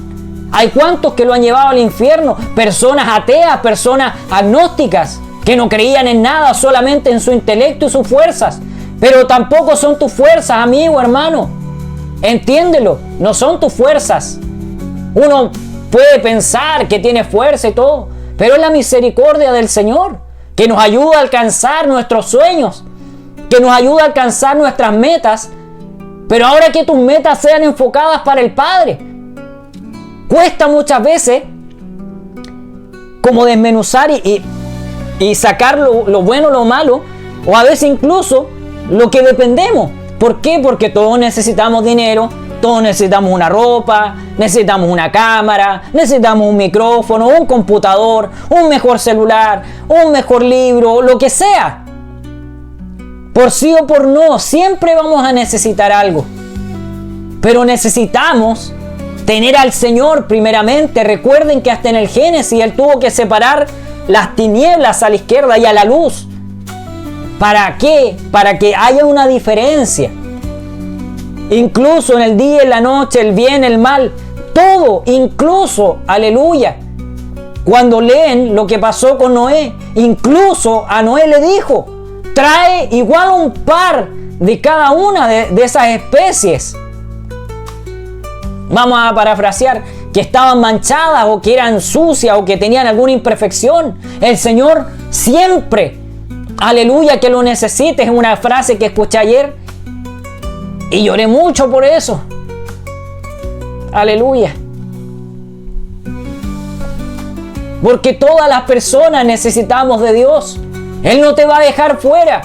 Hay cuantos que lo han llevado al infierno, personas ateas, personas agnósticas, que no creían en nada, solamente en su intelecto y sus fuerzas. Pero tampoco son tus fuerzas, amigo, hermano. Entiéndelo, no son tus fuerzas. Uno puede pensar que tiene fuerza y todo, pero es la misericordia del Señor que nos ayuda a alcanzar nuestros sueños, que nos ayuda a alcanzar nuestras metas, pero ahora que tus metas sean enfocadas para el Padre. Cuesta muchas veces como desmenuzar y sacar lo bueno, lo malo, o a veces incluso lo que dependemos. ¿Por qué? Porque todos necesitamos dinero, todos necesitamos una ropa, necesitamos una cámara, necesitamos un micrófono, un computador, un mejor celular, un mejor libro, lo que sea. Por sí o por no, siempre vamos a necesitar algo. Pero necesitamos tener al Señor primeramente. Recuerden que hasta en el Génesis Él tuvo que separar las tinieblas a la izquierda y a la luz. ¿Para qué? Para que haya una diferencia. Incluso en el día y en la noche, el bien, el mal, todo, incluso, aleluya. Cuando leen lo que pasó con Noé, incluso a Noé le dijo, trae igual un par de cada una de esas especies. vamos a parafrasear, que estaban manchadas o que eran sucias o que tenían alguna imperfección. El Señor siempre, aleluya, que lo necesites. Es una frase que escuché ayer y lloré mucho por eso. Aleluya. Porque todas las personas necesitamos de Dios. Él no te va a dejar fuera.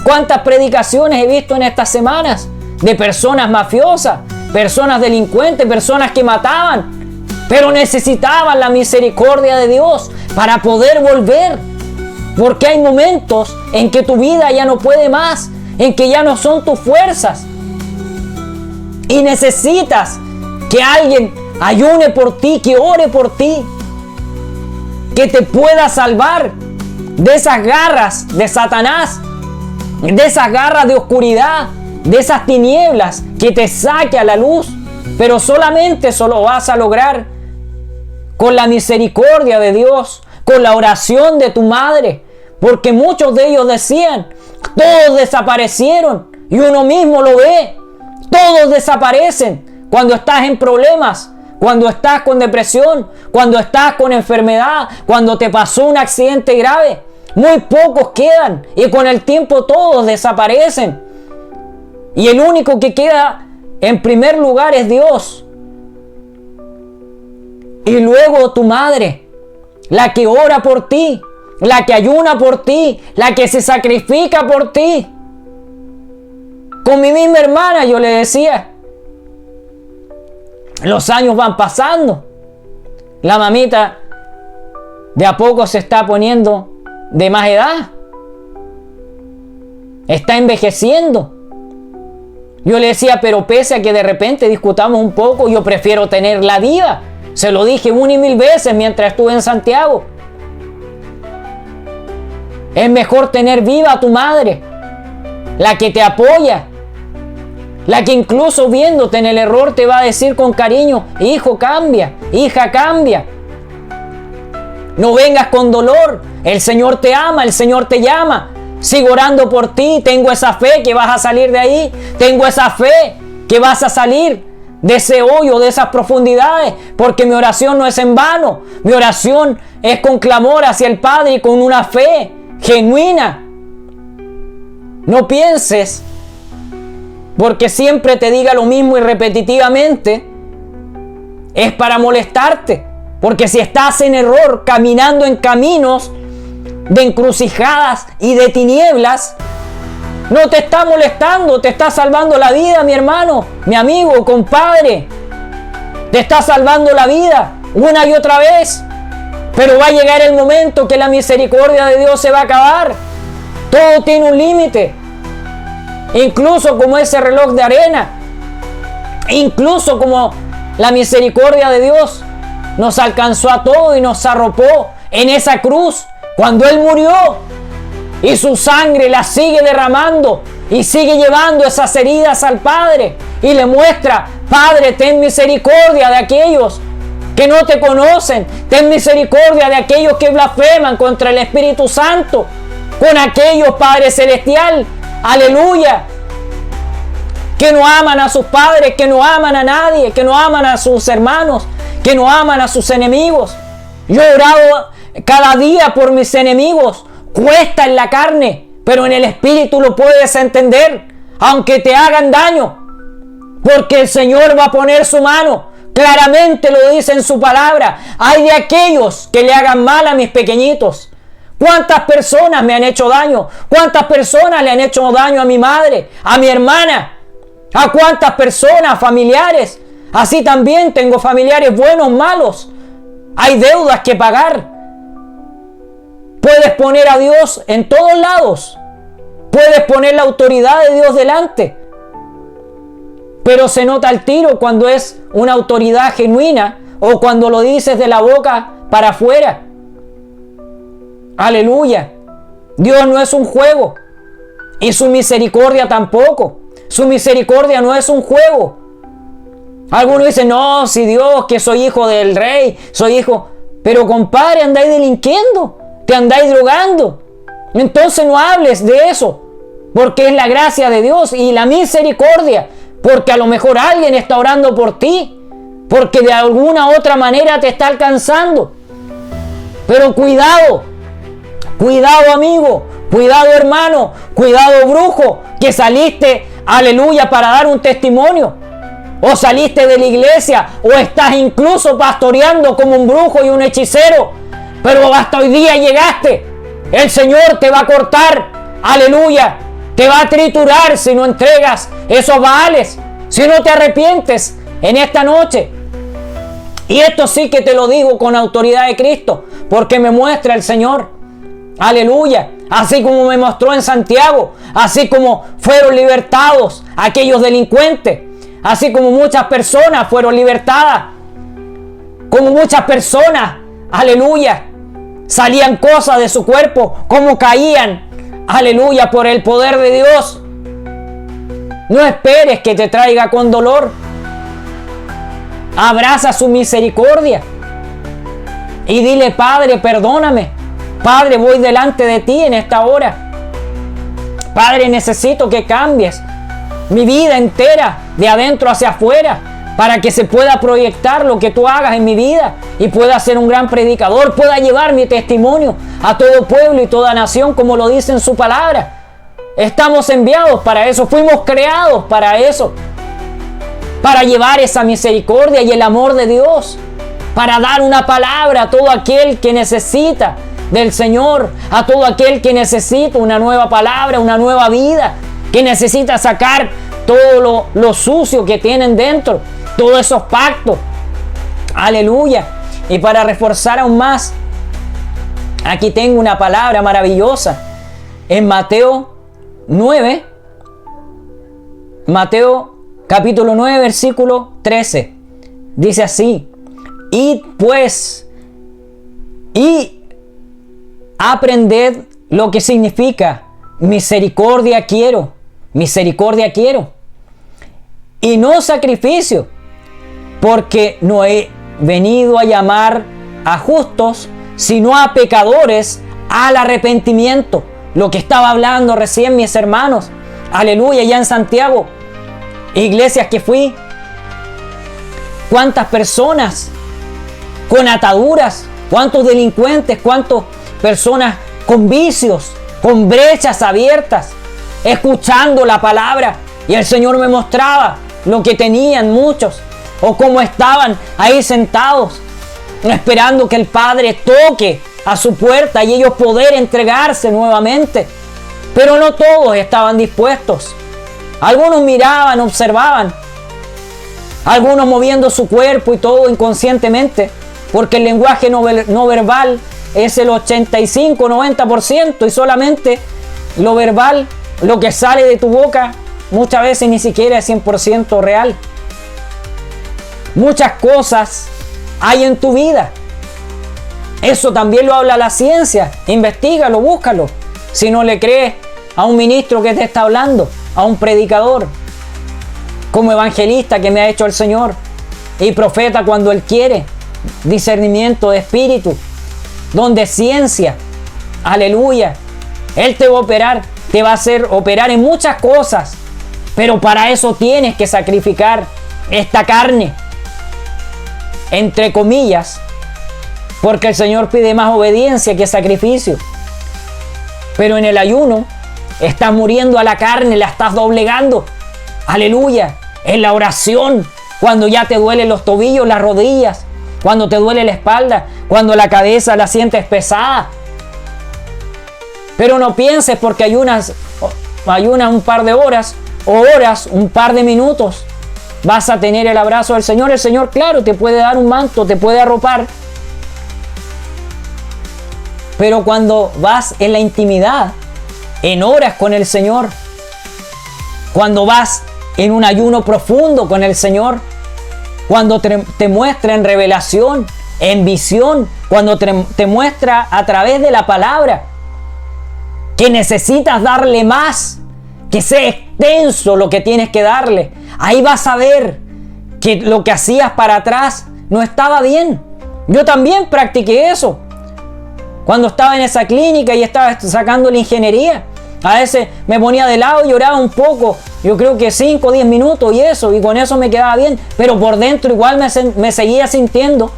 ¿Cuántas predicaciones he visto en estas semanas de personas mafiosas, personas delincuentes, personas que mataban, pero necesitaban la misericordia de Dios para poder volver? Porque hay momentos en que tu vida ya no puede más, en que ya no son tus fuerzas, y necesitas que alguien ayune por ti, que ore por ti, que te pueda salvar de esas garras de Satanás, de esas garras de oscuridad, de esas tinieblas, que te saque a la luz. Pero solamente eso lo vas a lograr con la misericordia de Dios, con la oración de tu madre. Porque muchos de ellos decían, todos desaparecieron, y uno mismo lo ve. Todos desaparecen cuando estás en problemas, cuando estás con depresión, cuando estás con enfermedad, cuando te pasó un accidente grave. Muy pocos quedan, y con el tiempo todos desaparecen. Y el único que queda en primer lugar es Dios. Y luego tu madre, la que ora por ti, la que ayuna por ti, la que se sacrifica por ti. Con mi misma hermana yo le decía, los años van pasando, la mamita de a poco se está poniendo de más edad, está envejeciendo. Yo le decía, pero pese a que de repente discutamos un poco, yo prefiero tenerla viva. Se lo dije 1 y 1000 veces mientras estuve en Santiago. Es mejor tener viva a tu madre, la que te apoya, la que incluso viéndote en el error te va a decir con cariño, hijo cambia, hija cambia. No vengas con dolor, el Señor te ama, el Señor te llama. Sigo orando por ti, tengo esa fe que vas a salir de ahí, tengo esa fe que vas a salir de ese hoyo, de esas profundidades, porque mi oración no es en vano, mi oración es con clamor hacia el Padre y con una fe genuina. No pienses, porque siempre te diga lo mismo y repetitivamente, es para molestarte, porque si estás en error, caminando en caminos de encrucijadas y de tinieblas, no te está molestando, te está salvando la vida, mi hermano, mi amigo, compadre. Te está salvando la vida una y otra vez. Pero va a llegar el momento que la misericordia de Dios se va a acabar. Todo tiene un límite. Incluso como ese reloj de arena. Incluso como la misericordia de Dios nos alcanzó a todos y nos arropó en esa cruz. Cuando Él murió y su sangre la sigue derramando y sigue llevando esas heridas al Padre y le muestra, Padre, ten misericordia de aquellos que no te conocen, ten misericordia de aquellos que blasfeman contra el Espíritu Santo, con aquellos, Padre Celestial, aleluya, que no aman a sus padres, que no aman a nadie, que no aman a sus hermanos, que no aman a sus enemigos. Yo he orado cada día por mis enemigos. Cuesta en la carne, pero en el espíritu lo puedes entender, aunque te hagan daño, porque el Señor va a poner su mano. Claramente lo dice en su palabra. Hay de aquellos que le hagan mal a mis pequeñitos. ¿Cuántas personas me han hecho daño? ¿Cuántas personas le han hecho daño a mi madre, a mi hermana? ¿A cuántas personas, familiares? Así también tengo familiares buenos, malos. Hay deudas que pagar. Puedes poner a Dios en todos lados. Puedes poner la autoridad de Dios delante. Pero se nota al tiro cuando es una autoridad genuina o cuando lo dices de la boca para afuera. Aleluya. Dios no es un juego. Y su misericordia tampoco. Su misericordia no es un juego. Algunos dicen, no, si Dios, que soy hijo del rey, soy hijo. Pero compadre, andáis delinquiendo, te andáis drogando. Entonces no hables de eso, porque es la gracia de Dios y la misericordia porque a lo mejor alguien está orando por ti, porque de alguna otra manera te está alcanzando. Pero cuidado, cuidado amigo, cuidado hermano, cuidado brujo, que saliste, aleluya, para dar un testimonio. O saliste de la iglesia, o estás incluso pastoreando como un brujo y un hechicero, pero hasta hoy día llegaste. El Señor te va a cortar, aleluya, te va a triturar si no entregas esos baales, si no te arrepientes en esta noche. Y esto sí que te lo digo con autoridad de Cristo, porque me muestra el Señor, aleluya, así como me mostró en Santiago, así como fueron libertados aquellos delincuentes, así como muchas personas fueron libertadas, como muchas personas, aleluya, salían cosas de su cuerpo, como caían, aleluya, por el poder de Dios. No esperes que te traiga con dolor. Abraza su misericordia y dile: Padre, perdóname. Padre, voy delante de ti en esta hora. Padre, necesito que cambies mi vida entera, de adentro hacia afuera, para que se pueda proyectar lo que tú hagas en mi vida y pueda ser un gran predicador, pueda llevar mi testimonio a todo pueblo y toda nación, como lo dice en su palabra. Estamos enviados para eso, fuimos creados para eso, para llevar esa misericordia y el amor de Dios, para dar una palabra a todo aquel que necesita del Señor, a todo aquel que necesita una nueva palabra, una nueva vida, que necesita sacar todo lo sucio que tienen dentro, todos esos pactos. Aleluya. Y para reforzar aún más, aquí tengo una palabra maravillosa en Mateo 9, Mateo capítulo 9, versículo 13. Dice así: id pues y aprended lo que significa misericordia quiero, misericordia quiero, y no sacrificio, porque no he venido a llamar a justos, sino a pecadores al arrepentimiento. Lo que estaba hablando recién, mis hermanos, aleluya, ya en Santiago, iglesias que fui, cuántas personas con ataduras, cuántos delincuentes, cuántas personas con vicios, con brechas abiertas, escuchando la palabra, y el Señor me mostraba lo que tenían muchos, o cómo estaban ahí sentados, esperando que el Padre toque a su puerta y ellos poder entregarse nuevamente. Pero no todos estaban dispuestos. Algunos miraban, observaban, algunos moviendo su cuerpo y todo inconscientemente, porque el lenguaje no verbal es el 85-90%, y solamente lo verbal, lo que sale de tu boca, muchas veces ni siquiera es 100% real. Muchas cosas hay en tu vida. Eso también lo habla la ciencia. Investígalo, búscalo. Si no le crees a un ministro que te está hablando, a un predicador, como evangelista que me ha hecho el Señor, y profeta cuando Él quiere, discernimiento de espíritu, donde ciencia, aleluya, Él te va a operar, te va a hacer operar en muchas cosas, pero para eso tienes que sacrificar esta carne, entre comillas, porque el Señor pide más obediencia que sacrificio. Pero en el ayuno estás muriendo a la carne, la estás doblegando, aleluya. En la oración, cuando ya te duelen los tobillos, las rodillas, cuando te duele la espalda, cuando la cabeza la sientes pesada. Pero no pienses porque ayunas un par de horas, o oras un par de minutos, vas a tener el abrazo del Señor. El Señor, claro, te puede dar un manto, te puede arropar. Pero cuando vas en la intimidad, en horas con el Señor, cuando vas en un ayuno profundo con el Señor, cuando te muestra en revelación, en visión, cuando te muestra a través de la palabra que necesitas darle más, que sea extenso lo que tienes que darle, ahí vas a ver que lo que hacías para atrás no estaba bien. Yo también practiqué eso cuando estaba en esa clínica y estaba sacando la ingeniería. A veces me ponía de lado y oraba un poco Yo creo que 5 o 10 minutos y con eso me quedaba bien. Pero por dentro igual me seguía sintiendo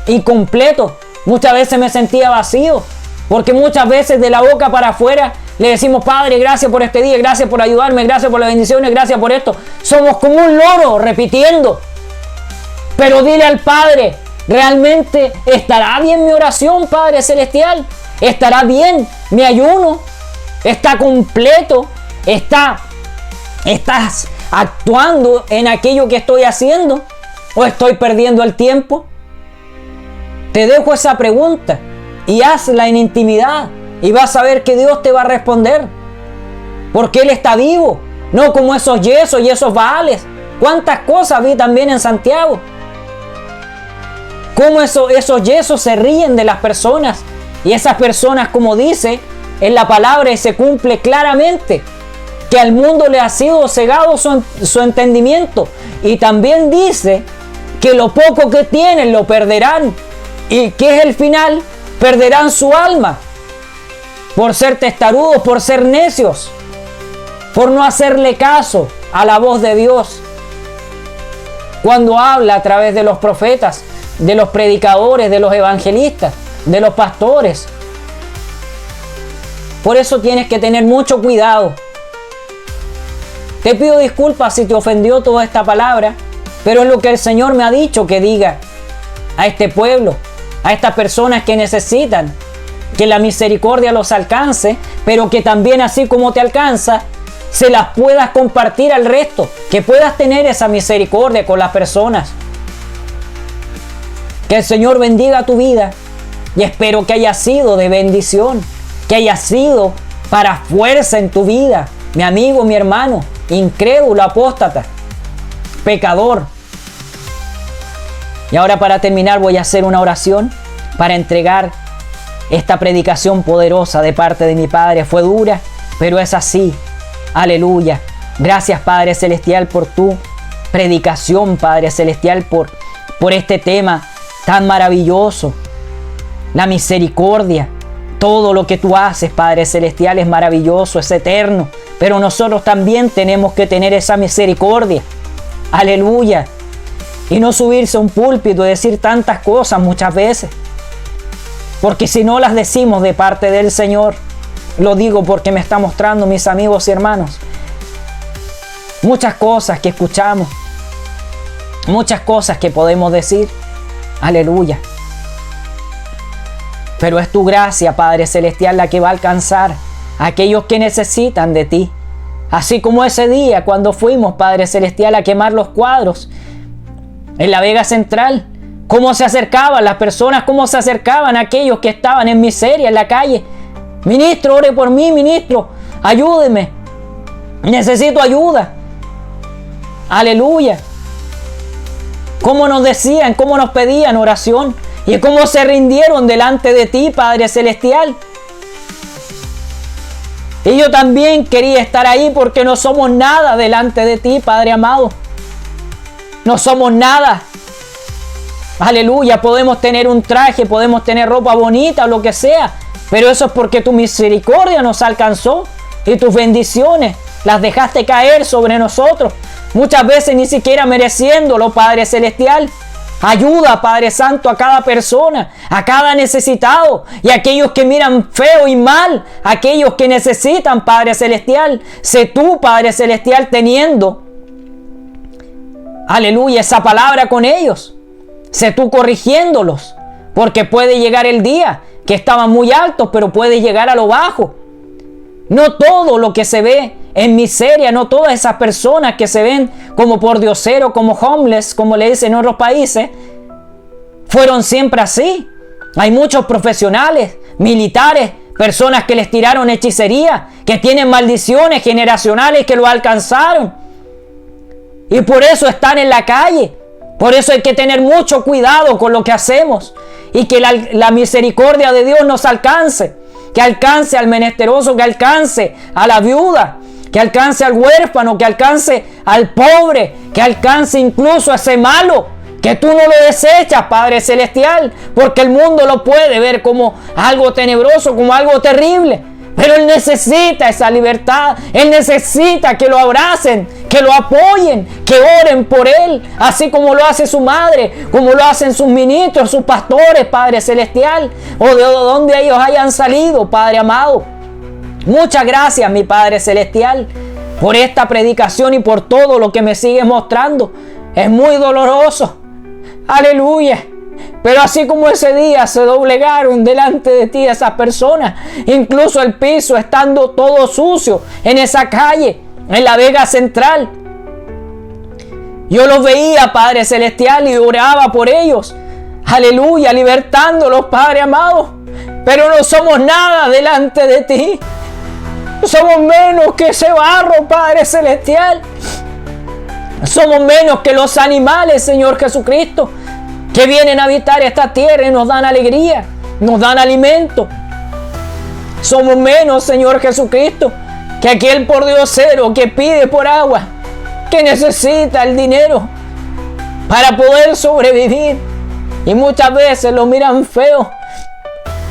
incompleto. Muchas veces me sentía vacío. Porque muchas veces de la boca para afuera le decimos: Padre, gracias por este día, gracias por ayudarme, gracias por las bendiciones, gracias por esto. Somos como un loro repitiendo. Pero dile al Padre: ¿realmente estará bien mi oración, Padre Celestial? ¿Estará bien mi ayuno? ¿Está completo? ¿Estás actuando en aquello que estoy haciendo? ¿O estoy perdiendo el tiempo? Te dejo esa pregunta y hazla en intimidad y vas a ver que Dios te va a responder. Porque Él está vivo, no como esos yesos y esos baales. ¿Cuántas cosas vi también en Santiago? Cómo esos yesos se ríen de las personas. Y esas personas, como dice en la palabra y se cumple claramente, que al mundo le ha sido cegado su entendimiento. Y también dice que lo poco que tienen lo perderán. ¿Y qué es el final? Perderán su alma. Por ser testarudos, por ser necios, por no hacerle caso a la voz de Dios. Cuando habla a través de los profetas, de los predicadores, de los evangelistas, de los pastores. Por eso tienes que tener mucho cuidado. Te pido disculpas si te ofendió toda esta palabra, pero es lo que el Señor me ha dicho que diga a este pueblo, a estas personas que necesitan que la misericordia los alcance, pero que también, así como te alcanza, se las puedas compartir al resto, que puedas tener esa misericordia con las personas. Que el Señor bendiga tu vida y espero que haya sido de bendición, que haya sido para fuerza en tu vida, mi amigo, mi hermano, incrédulo, apóstata, pecador. Y ahora, para terminar, voy a hacer una oración para entregar esta predicación poderosa de parte de mi Padre. Fue dura, pero es así. Aleluya. Gracias, Padre Celestial, por tu predicación, Padre Celestial, por este tema tan maravilloso. La misericordia. Todo lo que tú haces, Padre Celestial, es maravilloso, es eterno. Pero nosotros también tenemos que tener esa misericordia. Aleluya. Y no subirse a un púlpito y decir tantas cosas muchas veces. Porque si no las decimos de parte del Señor, lo digo porque me está mostrando, mis amigos y hermanos, muchas cosas que escuchamos, muchas cosas que podemos decir. Aleluya. Pero es tu gracia, Padre Celestial, la que va a alcanzar a aquellos que necesitan de ti. Así como ese día cuando fuimos, Padre Celestial, a quemar los cuadros en la Vega Central. Cómo se acercaban las personas, cómo se acercaban aquellos que estaban en miseria en la calle. Ministro, ore por mí, ministro, ayúdeme. Necesito ayuda. Aleluya. Cómo nos decían, cómo nos pedían oración y cómo se rindieron delante de ti, Padre Celestial. Y yo también quería estar ahí porque no somos nada delante de ti, Padre amado. No somos nada. Aleluya, podemos tener un traje, podemos tener ropa bonita o lo que sea, pero eso es porque tu misericordia nos alcanzó y tus bendiciones las dejaste caer sobre nosotros, muchas veces ni siquiera mereciéndolo, Padre Celestial. Ayuda, Padre Santo, a cada persona, a cada necesitado y a aquellos que miran feo y mal, a aquellos que necesitan, Padre Celestial. Sé tú, Padre Celestial, teniendo, aleluya, esa palabra con ellos. Sé tú corrigiéndolos, porque puede llegar el día que estaban muy altos, pero puede llegar a lo bajo. No todo lo que se ve en miseria, no todas esas personas que se ven como pordioseros, como homeless, como le dicen en otros países, fueron siempre así. Hay muchos profesionales, militares, personas que les tiraron hechicería, que tienen maldiciones generacionales que lo alcanzaron. Y por eso están en la calle. Por eso hay que tener mucho cuidado con lo que hacemos y que la misericordia de Dios nos alcance, que alcance al menesteroso, que alcance a la viuda, que alcance al huérfano, que alcance al pobre, que alcance incluso a ese malo, que tú no lo desechas, Padre Celestial, porque el mundo lo puede ver como algo tenebroso, como algo terrible, Pero él necesita esa libertad. Él necesita que lo abracen, que lo apoyen, que oren por él, así como lo hace su madre, como lo hacen sus ministros, sus pastores, Padre Celestial, o de donde ellos hayan salido, Padre amado. Muchas gracias, mi Padre Celestial, por esta predicación y por todo lo que me sigues mostrando. Es muy doloroso. Aleluya. Pero así como ese día se doblegaron delante de ti esas personas, incluso el piso estando todo sucio en esa calle, en la Vega Central, yo los veía, Padre Celestial, y oraba por ellos. Aleluya, libertándolos, Padre amado. Pero no somos nada delante de ti. Somos menos que ese barro, Padre Celestial. Somos menos que los animales, Señor Jesucristo, que vienen a habitar esta tierra y nos dan alegría, nos dan alimento. Somos menos, Señor Jesucristo, que aquel pordiosero que pide por agua, que necesita el dinero para poder sobrevivir. Y muchas veces lo miran feo,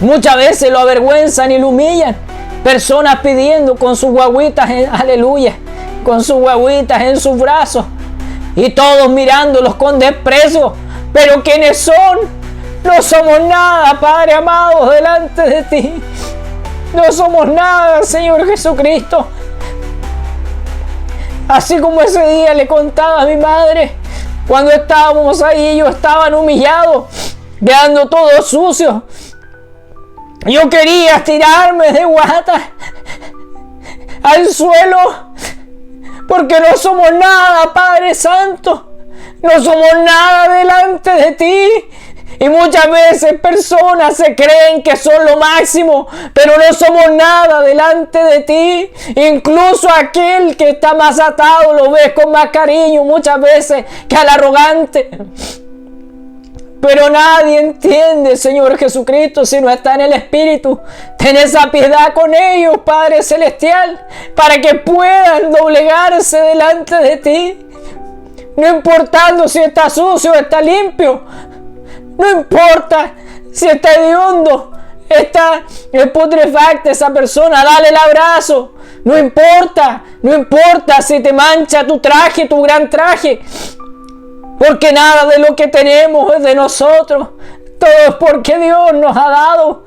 muchas veces lo avergüenzan y lo humillan. Personas pidiendo con sus guaguitas, aleluya, con sus guaguitas en sus brazos, y todos mirándolos con desprecio. Pero ¿quiénes son? No somos nada, Padre amado, delante de ti. No somos nada, Señor Jesucristo. Así como ese día le contaba a mi madre, cuando estábamos ahí, ellos estaban humillados, quedando todos sucios. Yo quería tirarme de guata al suelo, porque no somos nada, Padre Santo. No somos nada delante de ti. Y muchas veces personas se creen que son lo máximo, pero no somos nada delante de ti. Incluso aquel que está más atado lo ves con más cariño muchas veces que al arrogante. Pero nadie entiende, Señor Jesucristo, si no está en el Espíritu. Ten esa piedad con ellos, Padre Celestial, para que puedan doblegarse delante de ti. No importando si está sucio o está limpio. No importa si está hediondo, está putrefacta esa persona. Dale el abrazo. No importa si te mancha tu traje, tu gran traje. Porque nada de lo que tenemos es de nosotros. Todo es porque Dios nos ha dado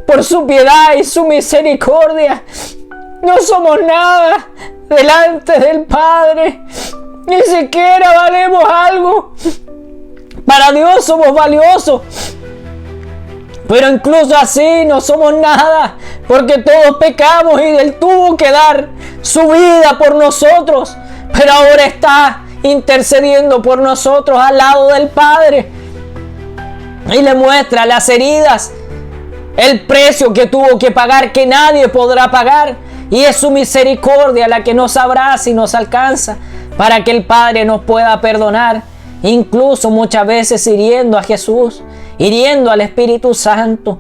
por su piedad y su misericordia. No somos nada delante del Padre. Ni siquiera valemos algo. Para Dios somos valiosos. Pero incluso así no somos nada. Porque todos pecamos y Él tuvo que dar su vida por nosotros. Pero ahora está intercediendo por nosotros al lado del Padre. Y le muestra las heridas, el precio que tuvo que pagar, que nadie podrá pagar. Y es su misericordia la que nos abraza y nos alcanza, para que el Padre nos pueda perdonar, incluso muchas veces hiriendo a Jesús, hiriendo al Espíritu Santo.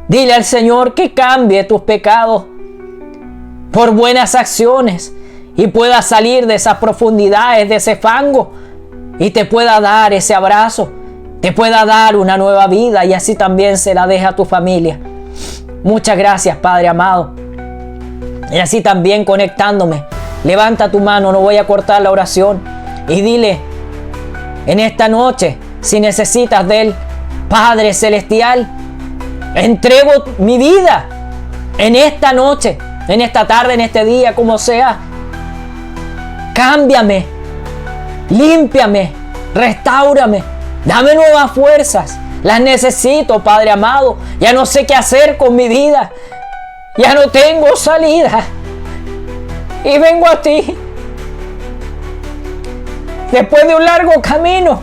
Dile al Señor que cambie tus pecados por buenas acciones y pueda salir de esas profundidades, de ese fango, y te pueda dar ese abrazo, te pueda dar una nueva vida, y así también se la deja a tu familia. Muchas gracias, Padre amado. Y así también conectándome, levanta tu mano, no voy a cortar la oración, y dile en esta noche, si necesitas de Él: Padre Celestial, entrego mi vida en esta noche, en esta tarde, en este día, como sea. Cámbiame, límpiame, restáurame, dame nuevas fuerzas. Las necesito, Padre amado. Ya no sé qué hacer con mi vida. Ya no tengo salida. Y vengo a ti. Después de un largo camino,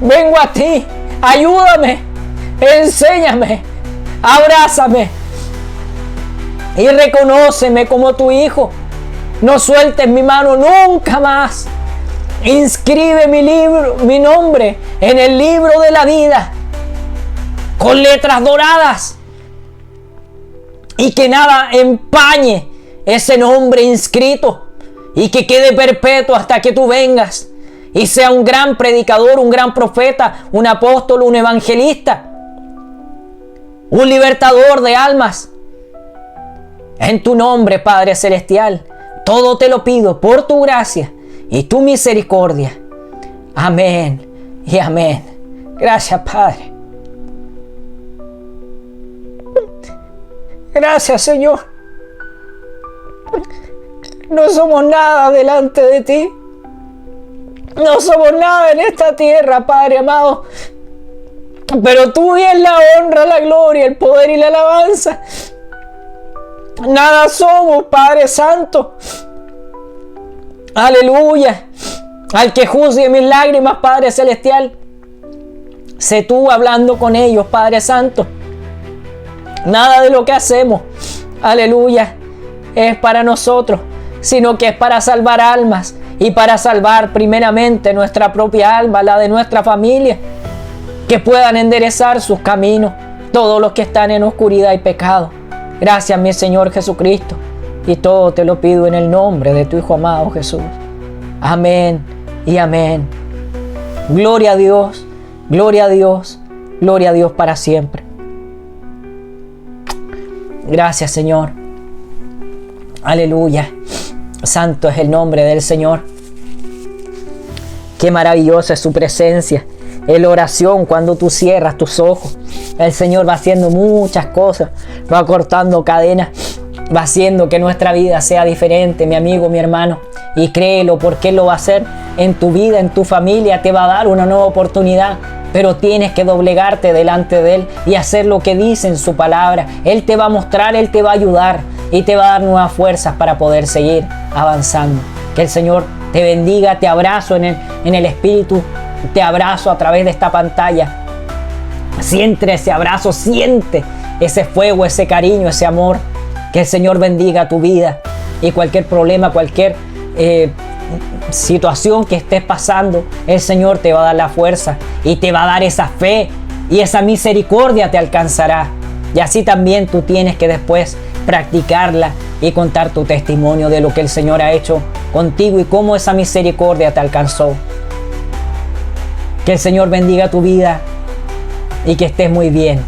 vengo a ti. Ayúdame, enséñame, abrázame y reconóceme como tu hijo. No sueltes mi mano nunca más. Inscribe mi nombre en el libro de la vida con letras doradas, y que nada empañe ese nombre inscrito, y que quede perpetuo hasta que tú vengas y sea un gran predicador, un gran profeta, un apóstol, un evangelista, un libertador de almas, En tu nombre, Padre Celestial, todo te lo pido por tu gracia y tu misericordia. Amén y amén. Gracias, Padre. Gracias, Señor. No somos nada delante de ti. No somos nada en esta tierra, Padre amado. Pero tuya es la honra, la gloria, el poder y la alabanza. Nada somos, Padre Santo. Aleluya. Al que juzgue mis lágrimas, Padre Celestial, sé tú hablando con ellos, Padre Santo. Nada de lo que hacemos, aleluya, es para nosotros, sino que es para salvar almas y para salvar primeramente nuestra propia alma, la de nuestra familia, que puedan enderezar sus caminos, todos los que están en oscuridad y pecado. Gracias, mi Señor Jesucristo, y todo te lo pido en el nombre de tu Hijo amado Jesús. Amén y amén. Gloria a Dios, gloria a Dios, gloria a Dios para siempre. Gracias, Señor. Aleluya. Santo es el nombre del Señor. Qué maravillosa es su presencia. En la oración, cuando tú cierras tus ojos, el Señor va haciendo muchas cosas, va cortando cadenas, va haciendo que nuestra vida sea diferente, mi amigo, mi hermano. Y créelo, porque Él lo va a hacer en tu vida, en tu familia. Te va a dar una nueva oportunidad, pero tienes que doblegarte delante de Él y hacer lo que dice en su palabra. Él te va a mostrar, Él te va a ayudar y te va a dar nuevas fuerzas para poder seguir avanzando. Que el Señor te bendiga. Te abrazo en el Espíritu, te abrazo a través de esta pantalla. Siente ese abrazo, siente ese fuego, ese cariño, ese amor. Que el Señor bendiga tu vida, y cualquier problema, cualquier situación que estés pasando, el Señor te va a dar la fuerza y te va a dar esa fe, y esa misericordia te alcanzará. Y así también tú tienes que después practicarla y contar tu testimonio de lo que el Señor ha hecho contigo y cómo esa misericordia te alcanzó. Que el Señor bendiga tu vida y que estés muy bien.